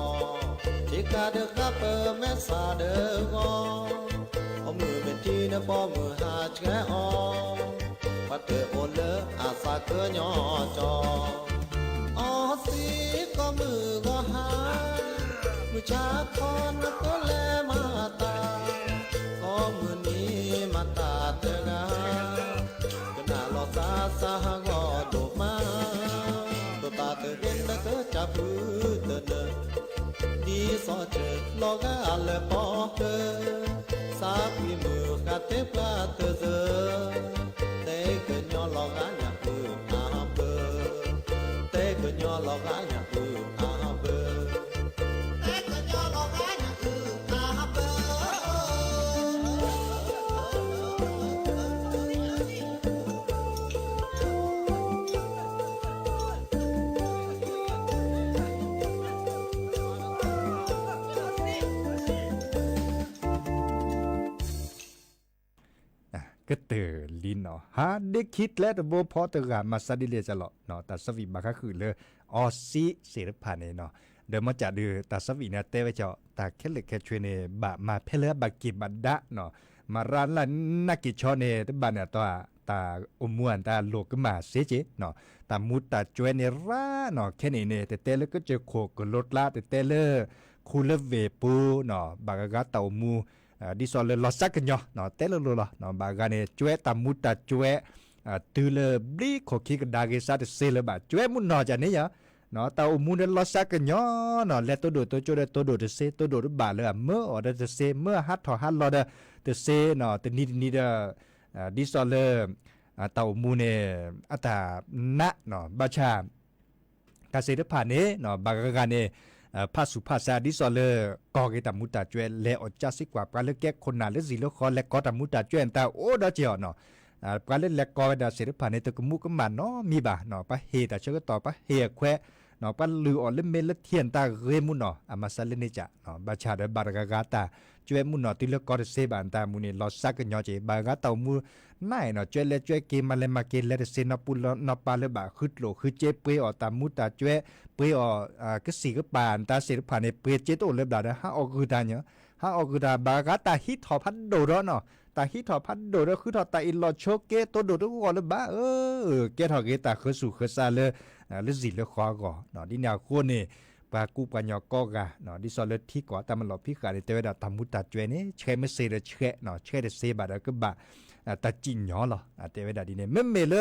ชิกาเดคาเปแม่ซาเดกอเอามือเป็นที่นะปอมือหาแช่ออปัตเตโอเลอาซาเกยอจอออสีก็มือก็หามือชาคอนก็แลมาตาก็มือนี้มาตาเตกาก็น่าลอซาซาก็โดมาตัวตาเตเห็นนะก็จับมือเตเนดีซอเจลอกาเลปอเตสาปีมือคาเทปลาเตเซเตกญอลอกาญะอืออาเบเตกญอลอกาญะอืออาเบเตกญอลอกาญะอืออาเบ ก็เตอลินเนาะฮะเด็กคิดแล้วแต่บ่พอเตอกามาซาดิเลจะหรอเนาะแต่สวีมาก็คือเลยออซีเสรพาเนเนาะเดี๋ยวมาจะดูแต่สวีเนี่ยเตไว้เจาะแต่แค่เล็กแค่ช่วยเนบะมาเพลบะกิบัดดะเนาะมาร้านละนักกิชอเนตบันเนี่ยตัวตาอมวนตาโลกมาเสเจเนาะตามุดตาจวยเนราเนาะแค่นี้เนแต่เตแล้วก็เจอโคกรถลาแต่เตเลคูลเวปูเนาะบากะกะเต่ามู ดิซอลเลลอซักกันยอเนาะเตลโลลเนาะบากาเนจวยตามุตาจวยตือเลบลีขอคิกดาเกซาเซเลบะจวยมุนนอจานี่ยะเนาะตาอุมุนลอซักกันยอเนาะเลตัวโดตัวโจเดตัวโดเซตัวโดบาเลยเมื่ออดเซเมื่อฮัดทอฮัดลอเดเซเนาะตนี่เดดิซอลเลตาอุมุนเนอัตานะเนาะบาชากาเซเดพาเนเนาะบากาเนภาสุภาษาดิซอเลกอเกตามุตาจวยเลอจัสิกว่าปลาเลแกคนนาเลสิโลคอเลกอตามุตาจวยตาโอดาเจียเนาะปลาเลเลกอดาเสรพาเนตกมุกมันเนาะมีบ่าเนาะปะเฮตาเชกต่อปะเฮแควเนาะปะลืออเลเมลเทียนตาเรมุนเนาะอามาซาเลเนจาเนาะบาชาเดบารากาตาจวยมุนเนาะติเลกอเซบันตามุนีลอซักญอเจบากาตามูนายเนาะจวยเลจวยเกมาเลมาเกเลเซนาปุลเนาะปาเลบาคึดโลคือเจเปอตามุตาจวยเปอกสีกปานตาเสรพาเนเปเจโตเลบดาฮะออกุดาเนาะฮะออกุดาบากาตาฮิทอพัดโดรเนาะตาฮิทอพัดโดรคือทอตาอิลอโชเกโตโดรก็เลยบ้าเกทอเกตาคือสุคือซาเลสิเลควาก็เนาะดิญาโคนี่ปากูปัญญากอกะเนาะดิซอเลที่ก่อตามันหลอพิกาเตเวดาตามุตาจวยนี่เชเมเซเรเชเนาะเชเดเซบาดก็บาตาจินยอหรอเตเวดาดิเนเมเมเล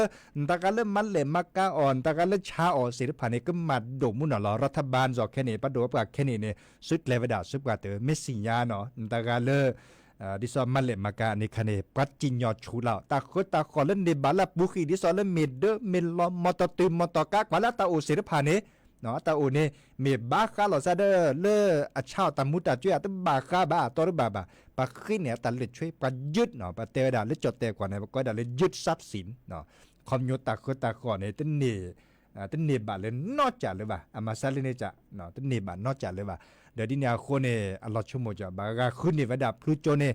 ตากาเลมันเลมักกาอ่อนตากาเลชาอ่อนเสรพานี่ก็มาโดมุนหรอรัฐบาลจอกแค่นี้ปะโดปะแค่นี้เนี่ยสุดเลเวดาสุดกว่าเตเมสิญาเนาะตากาเลดิซอมันเลมากาในคะแนนปัจจิญยอชูลาตาโคตาขอเล่นในบาลาบุคีดิซอเลเมเดเมลอมอตตุมอตกากวาลาตาโอเสรพานี่เนาะตาโอเนี่ยเมบาคาลอซาเดเลอชาวตามุตาจุยตบาคาบาตอรบาบาปะขึ้นเนี่ยตาเลช่วยประยุทธ์เนาะปะเตวดาเลจดเตกว่าในก็ดาเลยึดทรัพย์สินเนาะคอมโยตาโคตาขอเนี่ยตันนี่บาเลนอกจากเลยบ่าอามาซาเลเนจะเนาะตันนี่บานอกจากเลยบ่าเดี๋ยวดิเนี่ยคนเนี่ยอัลลอฮ์ชั่วโมงจะบากาขึ้นเนี่ยว่าดับพลุโจเนี่ย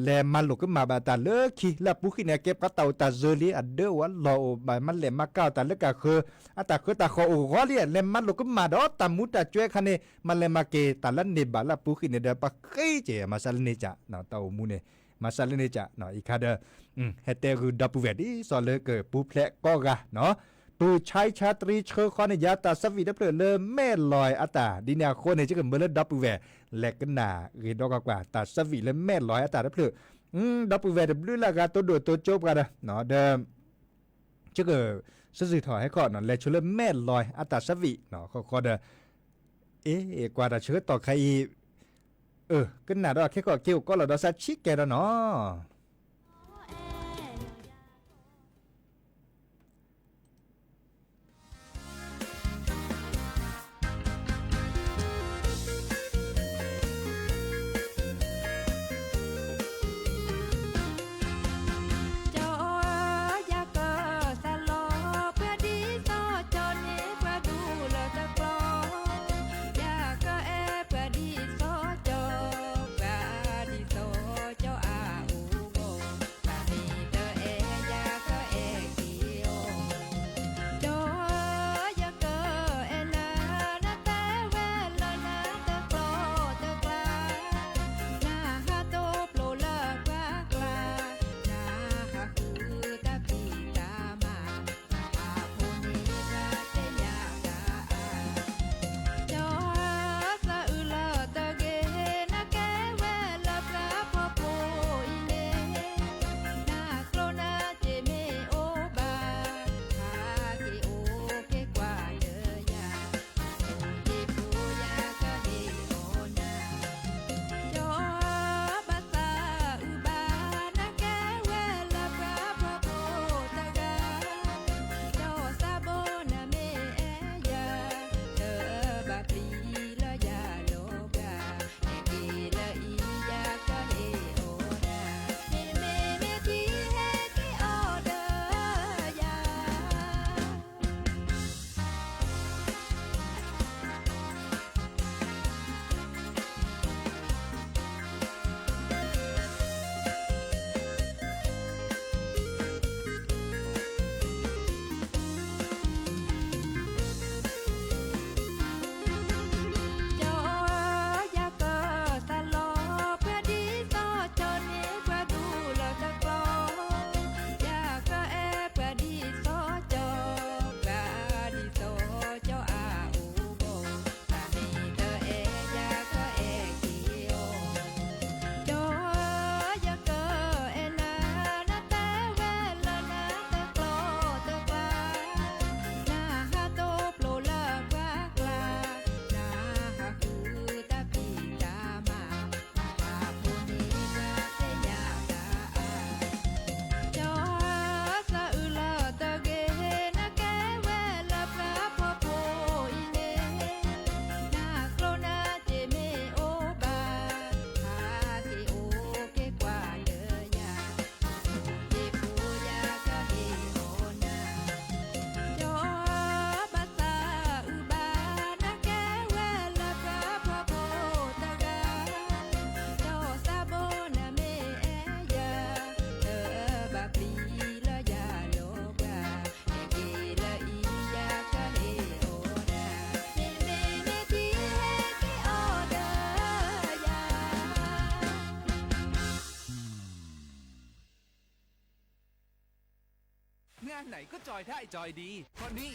แลมันลุกมาบาตาเลคีละปุขิเนี่ยเก็บกระเต่าตาเจลีอัดเดวันรอบายมันเลมาก้าวตาเลกะคืออัตาคือตาขอโอ้กอลีเลมันลุกมาดอตามุตาช่วยคันเนี่ยมันเลมาเกตาลันเนบาละปุขิเนี่ยเดปักเกยเจมาซาเลเนจะเนาะตาอุมูเนี่ยมาซาเลเนจะเนาะอีกคาเดเฮเตคือดับเวดีซอเลเกปูเพลก็กะเนาะปูใช้ชาตรีเชอคอนยาตาสวีดับเลแม่ลอยอัตาดินาโคเนี่ยจะเกิดเมื่อดับเวแลกกันหนาเรียดอกกว่าตาสวีและแม่ลอยอัตาดับเลยดับเวดับเลยละกันตัวโดดตัวจบกันนะเนาะเดิมจะเกิดสื่อถอยให้ก่อนเนาะและชุลแม่ลอยอัตาสวีเนาะเขาเดกว่าจะเชื่อต่อใครกันหนาดอกแค่ก่อนเกี่ยวก็เราดอสัชิแกแล้วเนาะ งานไหนก็จอยได้จอยดีเพราะนี่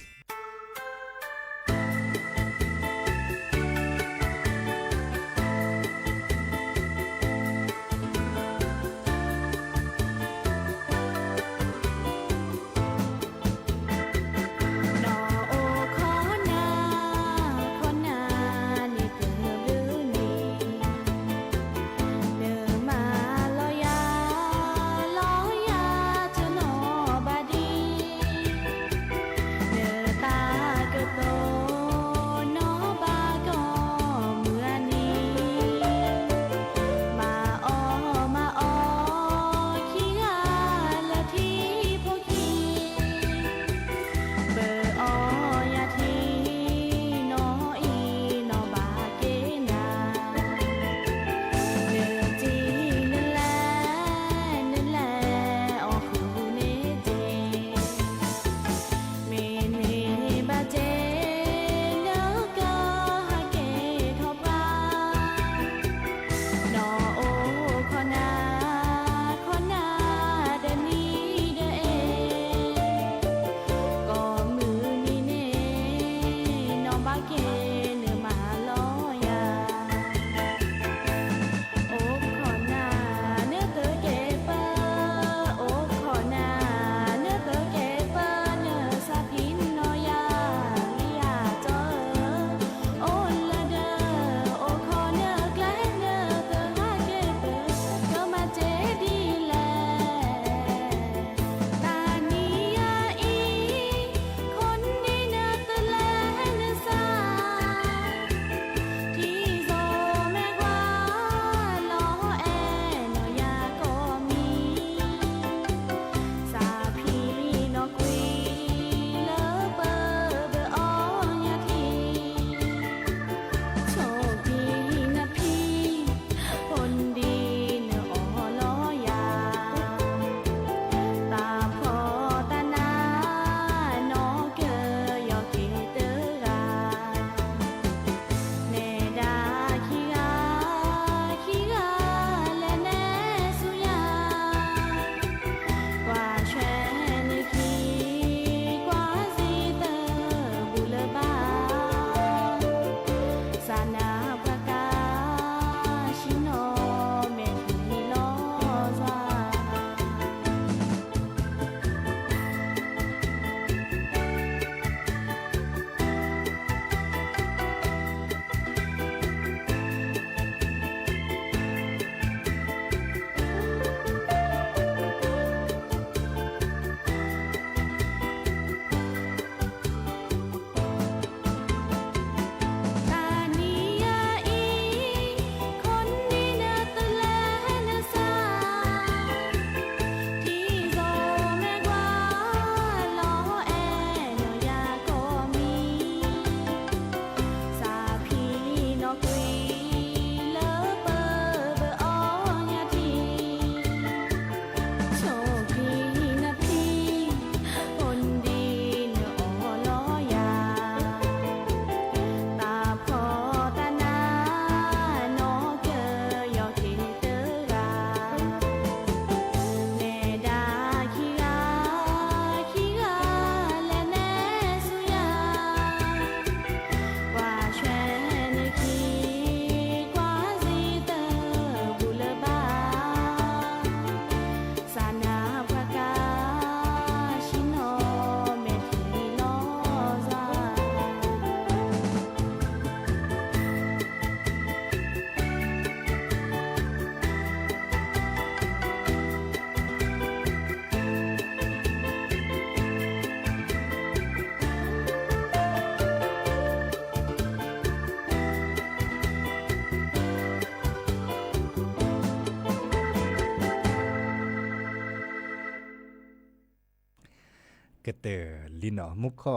ก็เตอลินมุกข้อ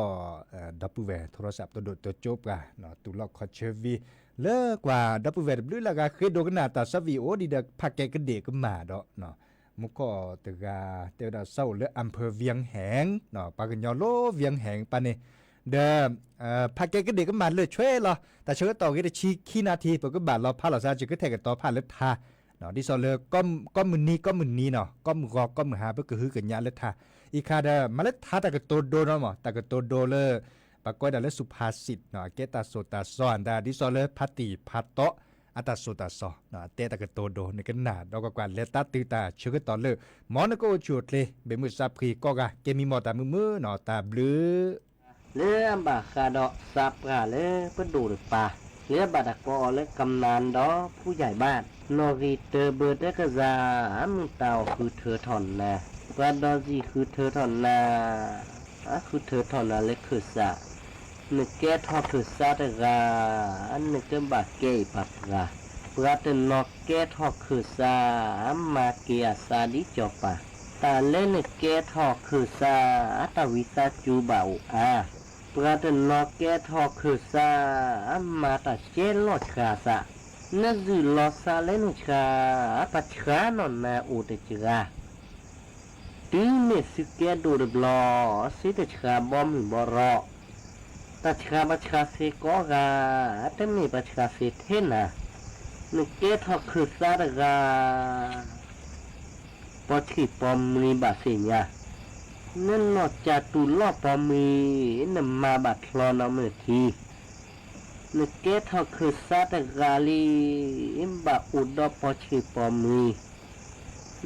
ดับเบิลแวร์โทรศัพท์ตัวโดดตัวจบกะเนาะตุลอกคอเชวีเลิกกว่าดับเบิลแวร์ด้วยละกะเคยโดกันหน้าตาสวีโอดีเดพักแกก็เด็กก็มาดอกเนาะมุกข้อตะกาเตอดาเศร้าเลืออำเภอเวียงแหงเนาะปากันยอโลเวียงแหงปานนี่เดพักแกก็เด็กก็มาเลยช่วยเหรอแต่เชื่อต่อก็ได้ชี้ขี้นาทีปก็บาดเราพาเราซาจะก็แทกกันต่อผ่านเลือดทาเนาะดิซอเลก็มือนี้เนาะก็มือก็มือหาเพื่อคือกันยาเลือดทา อีคาเดมาเลทาตะกโตโดเนาะมอตะกโตโดเลปะก้อยดาเลสุภาษิตเนาะเกตาโซตาซอนดาดิซอเลพัตติพัตโตอัตาโซตาซอเนาะเตตะกโตโดในกันนาดอกกว่าเลตาติตาชื่อตอนเลมอนโกจูดเลเบมือซาพรีก็กะเกมีมอตามือเนาะตาบลือเลือบาคาดอซับกาเลยเพื่อดูหรือป่าเลือบาดกอเลยกำนานดอผู้ใหญ่บ้านนอรีเตอร์เบิร์ดกะซามึงเตาคือเธอถอนนะกาดอซีคือเธอถอนนะคือเธอถอนนะเล็กคือสะนึกแก้ทอคือซาตะกานึกเก็บาเกยปับกาเพื่อเตนอกแก้ทอคือซามาเกียซาดิจอปะตาเล่นแก้ทอคือซาตาวิซาจูบาวเพื่อเตนอกแก้ทอคือซามาตาเจลอดคาซะนั่นคือลอซาเล่นชาปัจฉานอนนาอุตจราตีเมสุเกดูดบลอสิตชาบอมบอรอตัชาปัจฉาเสกอกาแต่มีปัจฉาเสเทนะนึกแก้ทอคือซาตกาปอชีปอมมีบาเสียนั่นนอกจากตุลอปอมีนำมาบัดคลอนเอาเมื่อทีนึกแก้ทอคือซาตกาลีอิมบาอุดอปอชีปอมี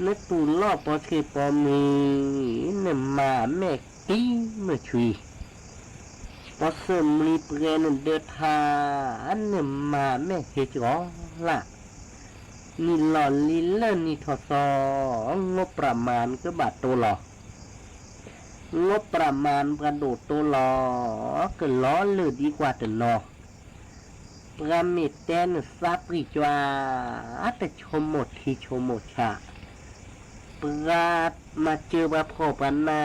นึกตุลอปอชีปอมีนำมาแม่กี้เมื่อชีพอเสมีเปลี่ยนเดือดทาอันนำมาแม่เฮจอละนี่หล่อลิเลนี่ทอซองบประมาณก็บาทตัวหลองบประมาณกระโดดตัวหลอก็ล้อเลือดีกว่าแต่นอประมิดแตนซับริจวาแต่ชมหมดที่ชมหมดชาปราดมาเจอบาพอปนา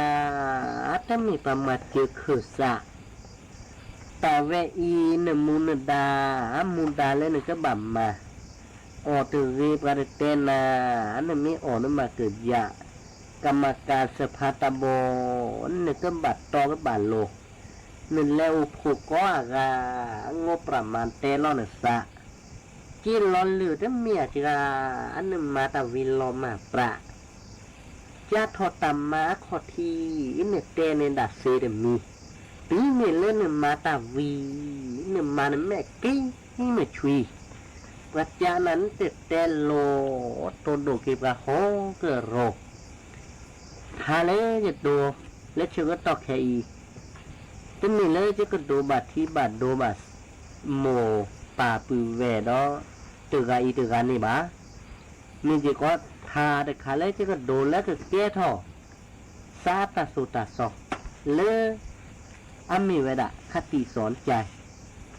แต่มีประมาเจอคือสะแต่เวอีนมุนดามุนดาเล่นก็บัมมาออตรีปราเตนาอันนี้อ่อนมาเกิดยากรรมการสภาตบนก็บัดตอก็บัดโลนั่นแล้วผูกก็อางบประมาณเตลอนสะกินลอนเหลือแต่เมียจราอันนึงมาตาวินลอมาปราจะทอตามมาขอทีอินเตเนดัสเซเดมีปีเมเล่นมาตาวีนึงมาแม่กี้นี่ไม่ช่วยปัจจานั้นเตเตโลโตโดเก็บกะโฮเกโรทาเลจะดูเล็กเชื่อก็ตอกแค่อีแต่มีเลยจะก็ดูบัตรที่บัตรดูบัตรโมป่าปือแวดอตึกอีตึกนี่บ้ามีจะก็ทาแต่ขาเลยจะก็ดูแล้วก็แก้ท่อซาตาสุตาสอเลอามีเวดาคติสอนใจ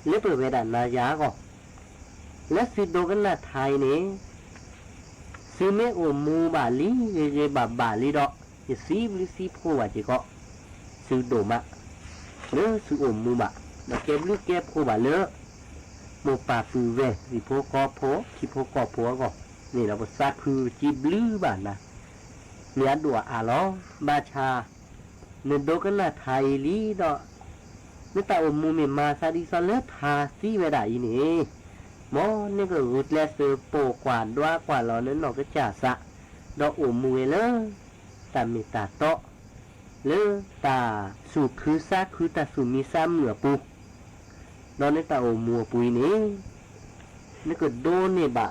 เล็บเวดานายาก็และสิโดกันนาไทยนี่ซื้อเมโอมูบาลีเบาลีดอกจะซีบลิซีพูว่าจะก็ซื้อโดมะเนื้อซื้อโอมูบะแล้วเก็บลูกเก็บพูบะเลอะโมปาปือเวสิโพกอโพคิโพกอโพก็นี่เราภาษาคือจีบลือบานนะเนื้อดัวอาล้อบาชาเนื้อโดกันนาไทยลีดอกเนื้อตาโอมูเมมาซาดิซอเลทาซีเวดาอีนี่มอนี่ก็รุดแลเสือโปกว่าด้ากว่าเรานั้นนอกก็จ่าสะดอกอุมวยเลยตามีตาโตเลยตาสูคือซาคือตาสูมีซ้ำเหนือปูดอกนี้ตาอุมัวปุยนี่นี่ก็โดนเนี่ยบะ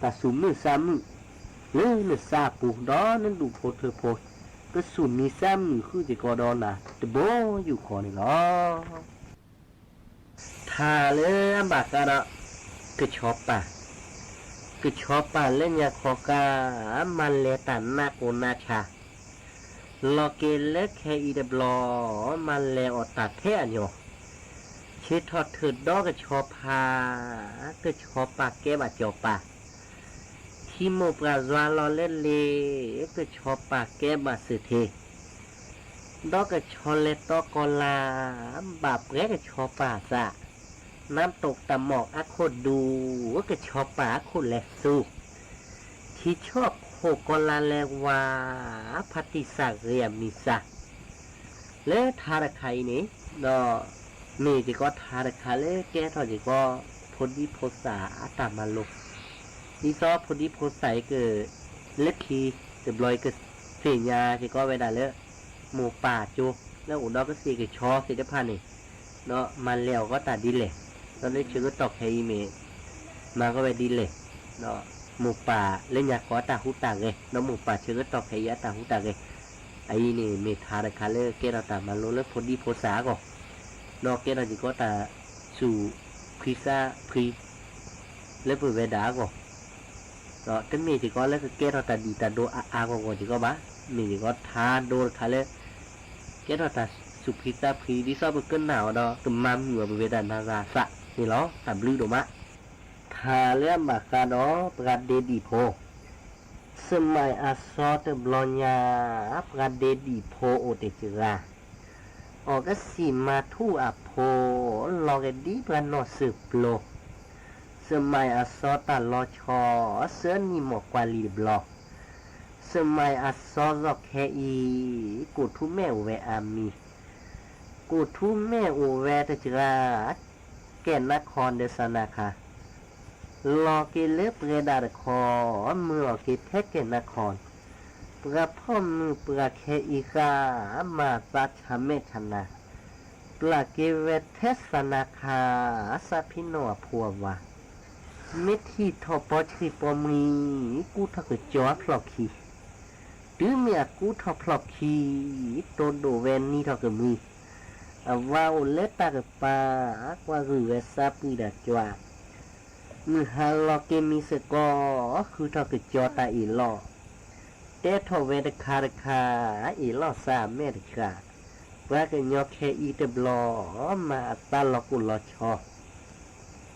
ตาสูมีซ้ำเลยเนี่ยซาปูดอกนั้นดูโพเธอโพก็สูมีซ้ำคือจะกอดอน่ะแต่โบอยู่คอนี่หรอทาเลยบากระก็ชอบป่ะเล่นยาคอกามันเลตันนาโกนาชาลอเกเล็กแค่อีเดบลอมันเลอตัดเทียนอยู่ชิดทอดถือดอกก็ชอบพาก็ชอบป่ะแกบาจอป่ะที่โมปราจวาลอเล่นเลก็ชอบป่ะแกบาสือเทดอกก็ชอเลตอกอลาบาปแกก็ชอบป่ะซะน้ำตกตะหมอกอาโคดดูว่าก็ชอบป่าโคดแลสูที่ชอบโคกลาแลวาพัติสักเรียมิสักและทาระไคนี่ดอมีจิก็ทาระไคเลแกทอจิก็พอดีโพสาตามาลกนี่ซอพอดีโพสายเกิดเล็กขีเดือบลอยเกิดเสียญาจิก็เวลาเล หมูป่าโจแล้วอุดรก็สีกับชอสิทธิพันธ์นี่เนาะมันแล้วก็ตัดดินเลยตอนนี้ชื่อก็ตอกไฮเมมาก็ไปดินเลยเนาะหมูป่าเล่นยาขอตาหูตาเลยเนาะหมูป่าชื่อก็ตอกไฮยาตาหูตาเลยไอ้นี่เมทาร์คาเลเกเราตามาโลเลพอดีโพสาก็เนาะเกเราจิก็ตาสู่พริซาพรีแล้วเปิดเวดาก็เนาะแต่เมจิก็แล้วก็เกเราตาดีตาโดอาก็จิก็บ้าเมจิก็ทาโดคาเลเกเราตาสุพิตาพรีที่ชอบกันหนาวเนาะตุ่มมาเหงื่อเวดานาราสะนี่เหรอตาบลูดมะทาเลื่อมบากาเนาะประเดดีโพสมัยอาซอตบลอนยาประเดดีโพโอเตจิราออกก็สีมาทูอาโพลอกดีประนอสืบโลสมัยอาซอตลอชอเสือนิหมอกวาลีบลอกสมัยอาซอซอกแคอีกูทุแม่อุเวอามีกูทุแม่อุเวเตจิราแก่นครเดสนาคาลอเกเลเปรดาคอเมื่อเกเพกเกนครปราพ่อมือปราเคอีกามาตัชเมชนะปราเกเวเทสนาคาสัพิโนพัววะเมทีทอปอชีปอมีกูทอกจอพลอกคีดื้อเมียกูทอพลอกคีโตโดเวนนี่ทอกมีว่าอุเลตากปากว่าคือเวซาปีดาจวามือฮาลอเกมิสกอคือทอกจอตาอีลอเตทอเวดคาร์คาอีลอซาเมริกาว่ากันยอเคอีเตบลอมาตาลอกุลอชอ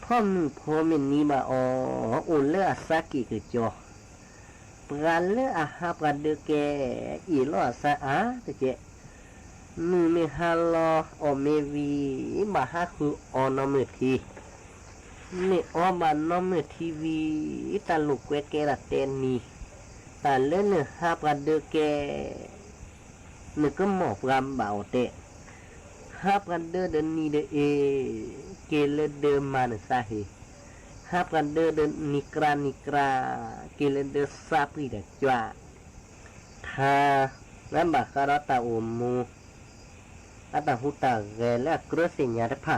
พ่อมือพ่อมินนีมาออุเลอาซากิกจอปราเลอาฮาปราเดเกอีลอซาอาตะเจมือเมฮาลออเมวีมาฮาคือออนอมทีเมอมานอมทีวีตาลุกเวเกระเตนีตาเล่นฮาปราเดเกนึกก็หมอบรำเบาเตะฮาปราเดเดนีเดเอเกเลเดมานซาเฮฮาปราเดเดนิกราเกเลเดซาปีเดจวาทาแล้วบาคาราตาโอมูอาตาหูตาเกและกระสิญญาพะ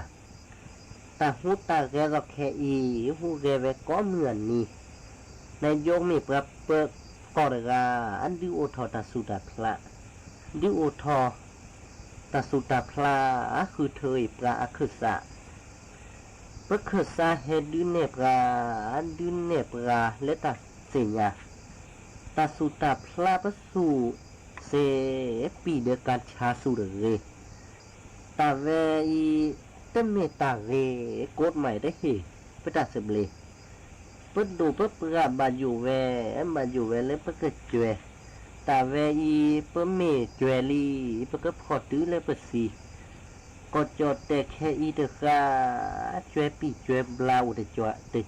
ตาหูตาเกก็แค่อีหูเกเวก็เหมือนนี่ในโยกมีเปิดกอดกาอันดิโอทอตาสุตาพละดิโอทอตาสุตาพละคือเธอปลาคือสะเปิดคือสะเฮดุเนปลาและตาเสียตาสุตาพละประสูเซปีเดการชาสุเรตาเวอีเตเมตาเรกดใหม่ได้เหไปตัดเสบเลยเปิดดูเปิดเปลือกบาอยู่เวเลยเปิดกระจวยตาเวอีเปิดเมจวยลีเปิดกระพอตื้อเลยเปิดสีก็จอดแต่แค่อีเดกาจวยปีจวยบลาวเด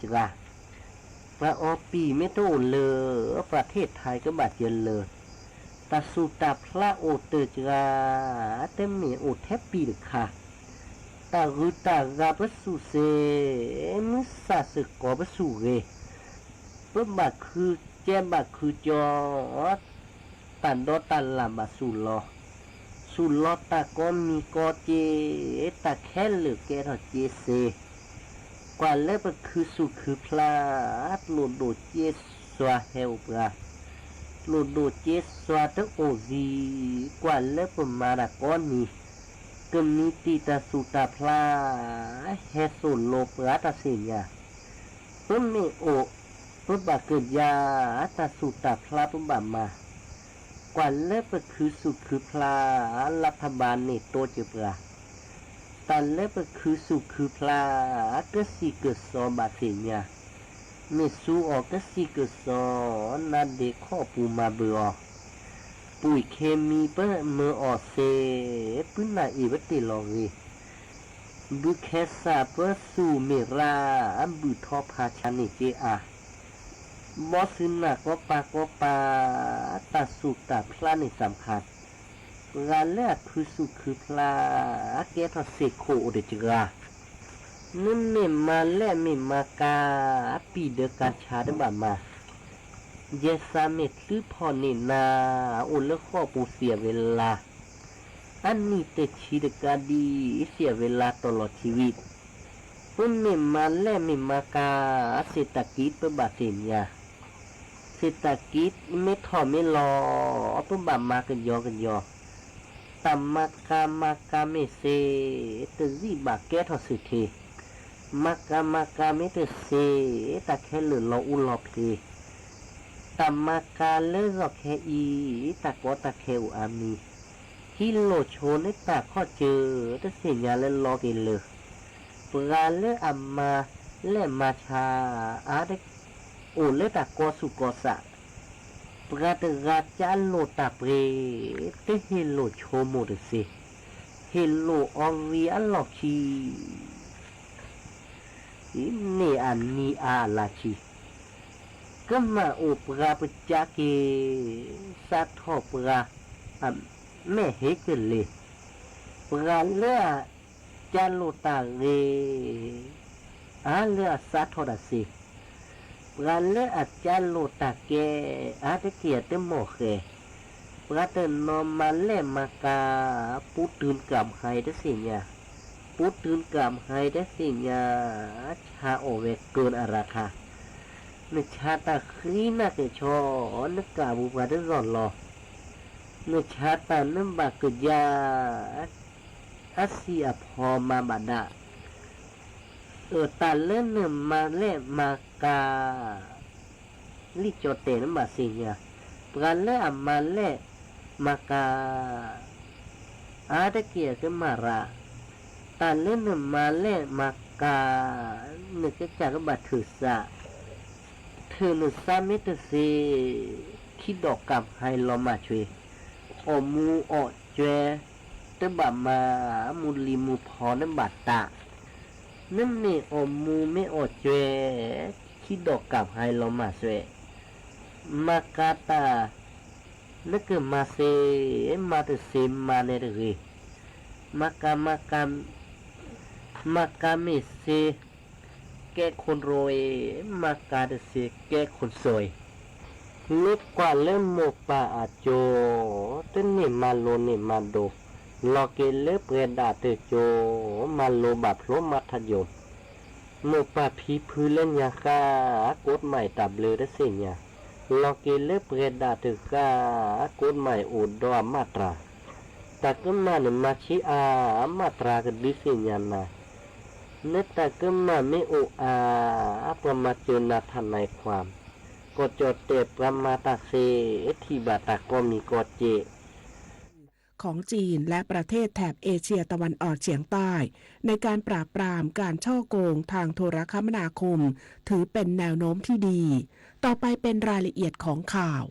จราพระอปีไม่โตเลยประเทศไทยก็บาดเจ็บเลยตาสุตาพระโอเตจราเต็มเมโอแทบปีเดค่ะตารุตากาปสุเซมิสาสกอปสุเรเปิดบักคือแจบักคือจอตันดอตันลำบาสุลอตาก็มีกอเจตาแค่เหลือแกทอเจเซกว่าเล็บคือสุคือพลาดโลโดเจสวาเฮลปราโลโดเจสวาตโอซีกว่าเล็บมาดากอนีกมีติตาสุตาพลาเฮสุโลปราตาเสียเพิ่มเมโอเพิ่มบาเกิดยาตาสุตาพลาเพิ่มบามากว่าเล็บคือสุคือพลารัฐบาลเนโตเจปราตาเล็บคือสุคือพลาก็สิเกิดซอบาเสียเมสูออกก็สิเกิดซอนาเดข้อปูมาเบือปุ๋ยเคมีเปิ้เมื่อออกเซปื้นนาอีวัติลองรีบุเคสาเปิ้สูเมราบุทอพาชานิเจอาบอสินาก็ปาตาสุตาพลาในสำคัญงานแรกคือสุคือพลาเกทอเซโคโอเดจรานั่นเมมาแลเมมากาปีเดการชาดบามาเยสาเมตลือพอนินาอุลข้อปูเสียเวลา อันนี้แต่ชีวิตการดีเสียเวลาตลอดชีวิตเพิ่นไม่มาแล่ไม่มากาเศรษฐกิจเปิ้นบาเสียยาเศรษฐกิจไม่ถอไม่รอเปิ้นบามากันยอตามากไม่เซตึสิบาแก้ทอสุเทมากาไม่เตเซตะแค่เหลือรออุลอเพตามากาเลรอแค่อีตะกอตะแค่อุอามีฮิโลโชนตะข้อเจอตะเสียญาและรอกิเลปราเลอัมมาและมาชาอาเดโอเลตะกอสุกอสะปราตราจาโลตะเปรเตฮิโลโชโมเดเซฮิโลออรีอัลลอคีนี่อันนี้อาลาชีก็มาโอปราปจักเกสัทโธปราแม่เฮกเลยปราเลือจาโลตาเรอาเลือสัทโธดาสิปราเลือจาโลตาเกอาเตเกียเตโมเคปราเตนอมาเลมากาปุตุนกับไฮเดสิญาปุตุนกับไฮเดสิญาชาโอเวเกินอาราคานึกชาตาครีนักชอนึกกาบุบาดรอนรอนึกชาตานึกบากยาอาเซียพอมาบาดาตาเล่นมาเล่มากาลิโจเตนมาสิญาปราเล่มาเล่มากาอาตะเกียก็มาราตาเล่นมาเล่มากานึกจากบาถือสะเธอหนุสามิตเซคิดดอกกับไฮลอมาช่วยอมูออเจตบะมามุลีมูพอนันบาตะนั่นนี่อมูไม่ออเจคิดดอกกับไฮลอมาช่วยมากาตานึกมาเซมาตเซมาเนเรมากามิเซแก้คนรวยมากาเสียแก้คนสวยเล็กกว่าเล่มโมปาอาโจเต้นนี่มาโลนี่มาโดลอเกเล็บเรดาเตโจมาโลบับโลมัธยมโมปาพีพื้นเล่นยาคากฎใหม่ตับเลยได้เสียลอเกเล็บเรดาเตกากฎใหม่อุดดอมาตราแต่ก็มาเนี่ยมาชิอามาตรากันดิเสียนะเนตก็มาไม่โออาประมาเจนาทนายความก็จดเตประมาตาเซที่บาตาก็มีกอเจของจีนและประเทศแถบเอเชียตะวันออกเฉียงใต้ในการปราบปรามการฉ้อโกงทางโทรคมนาคมถือเป็นแนวโน้มที่ดีต่อไปเป็นรายละเอียดของข่าว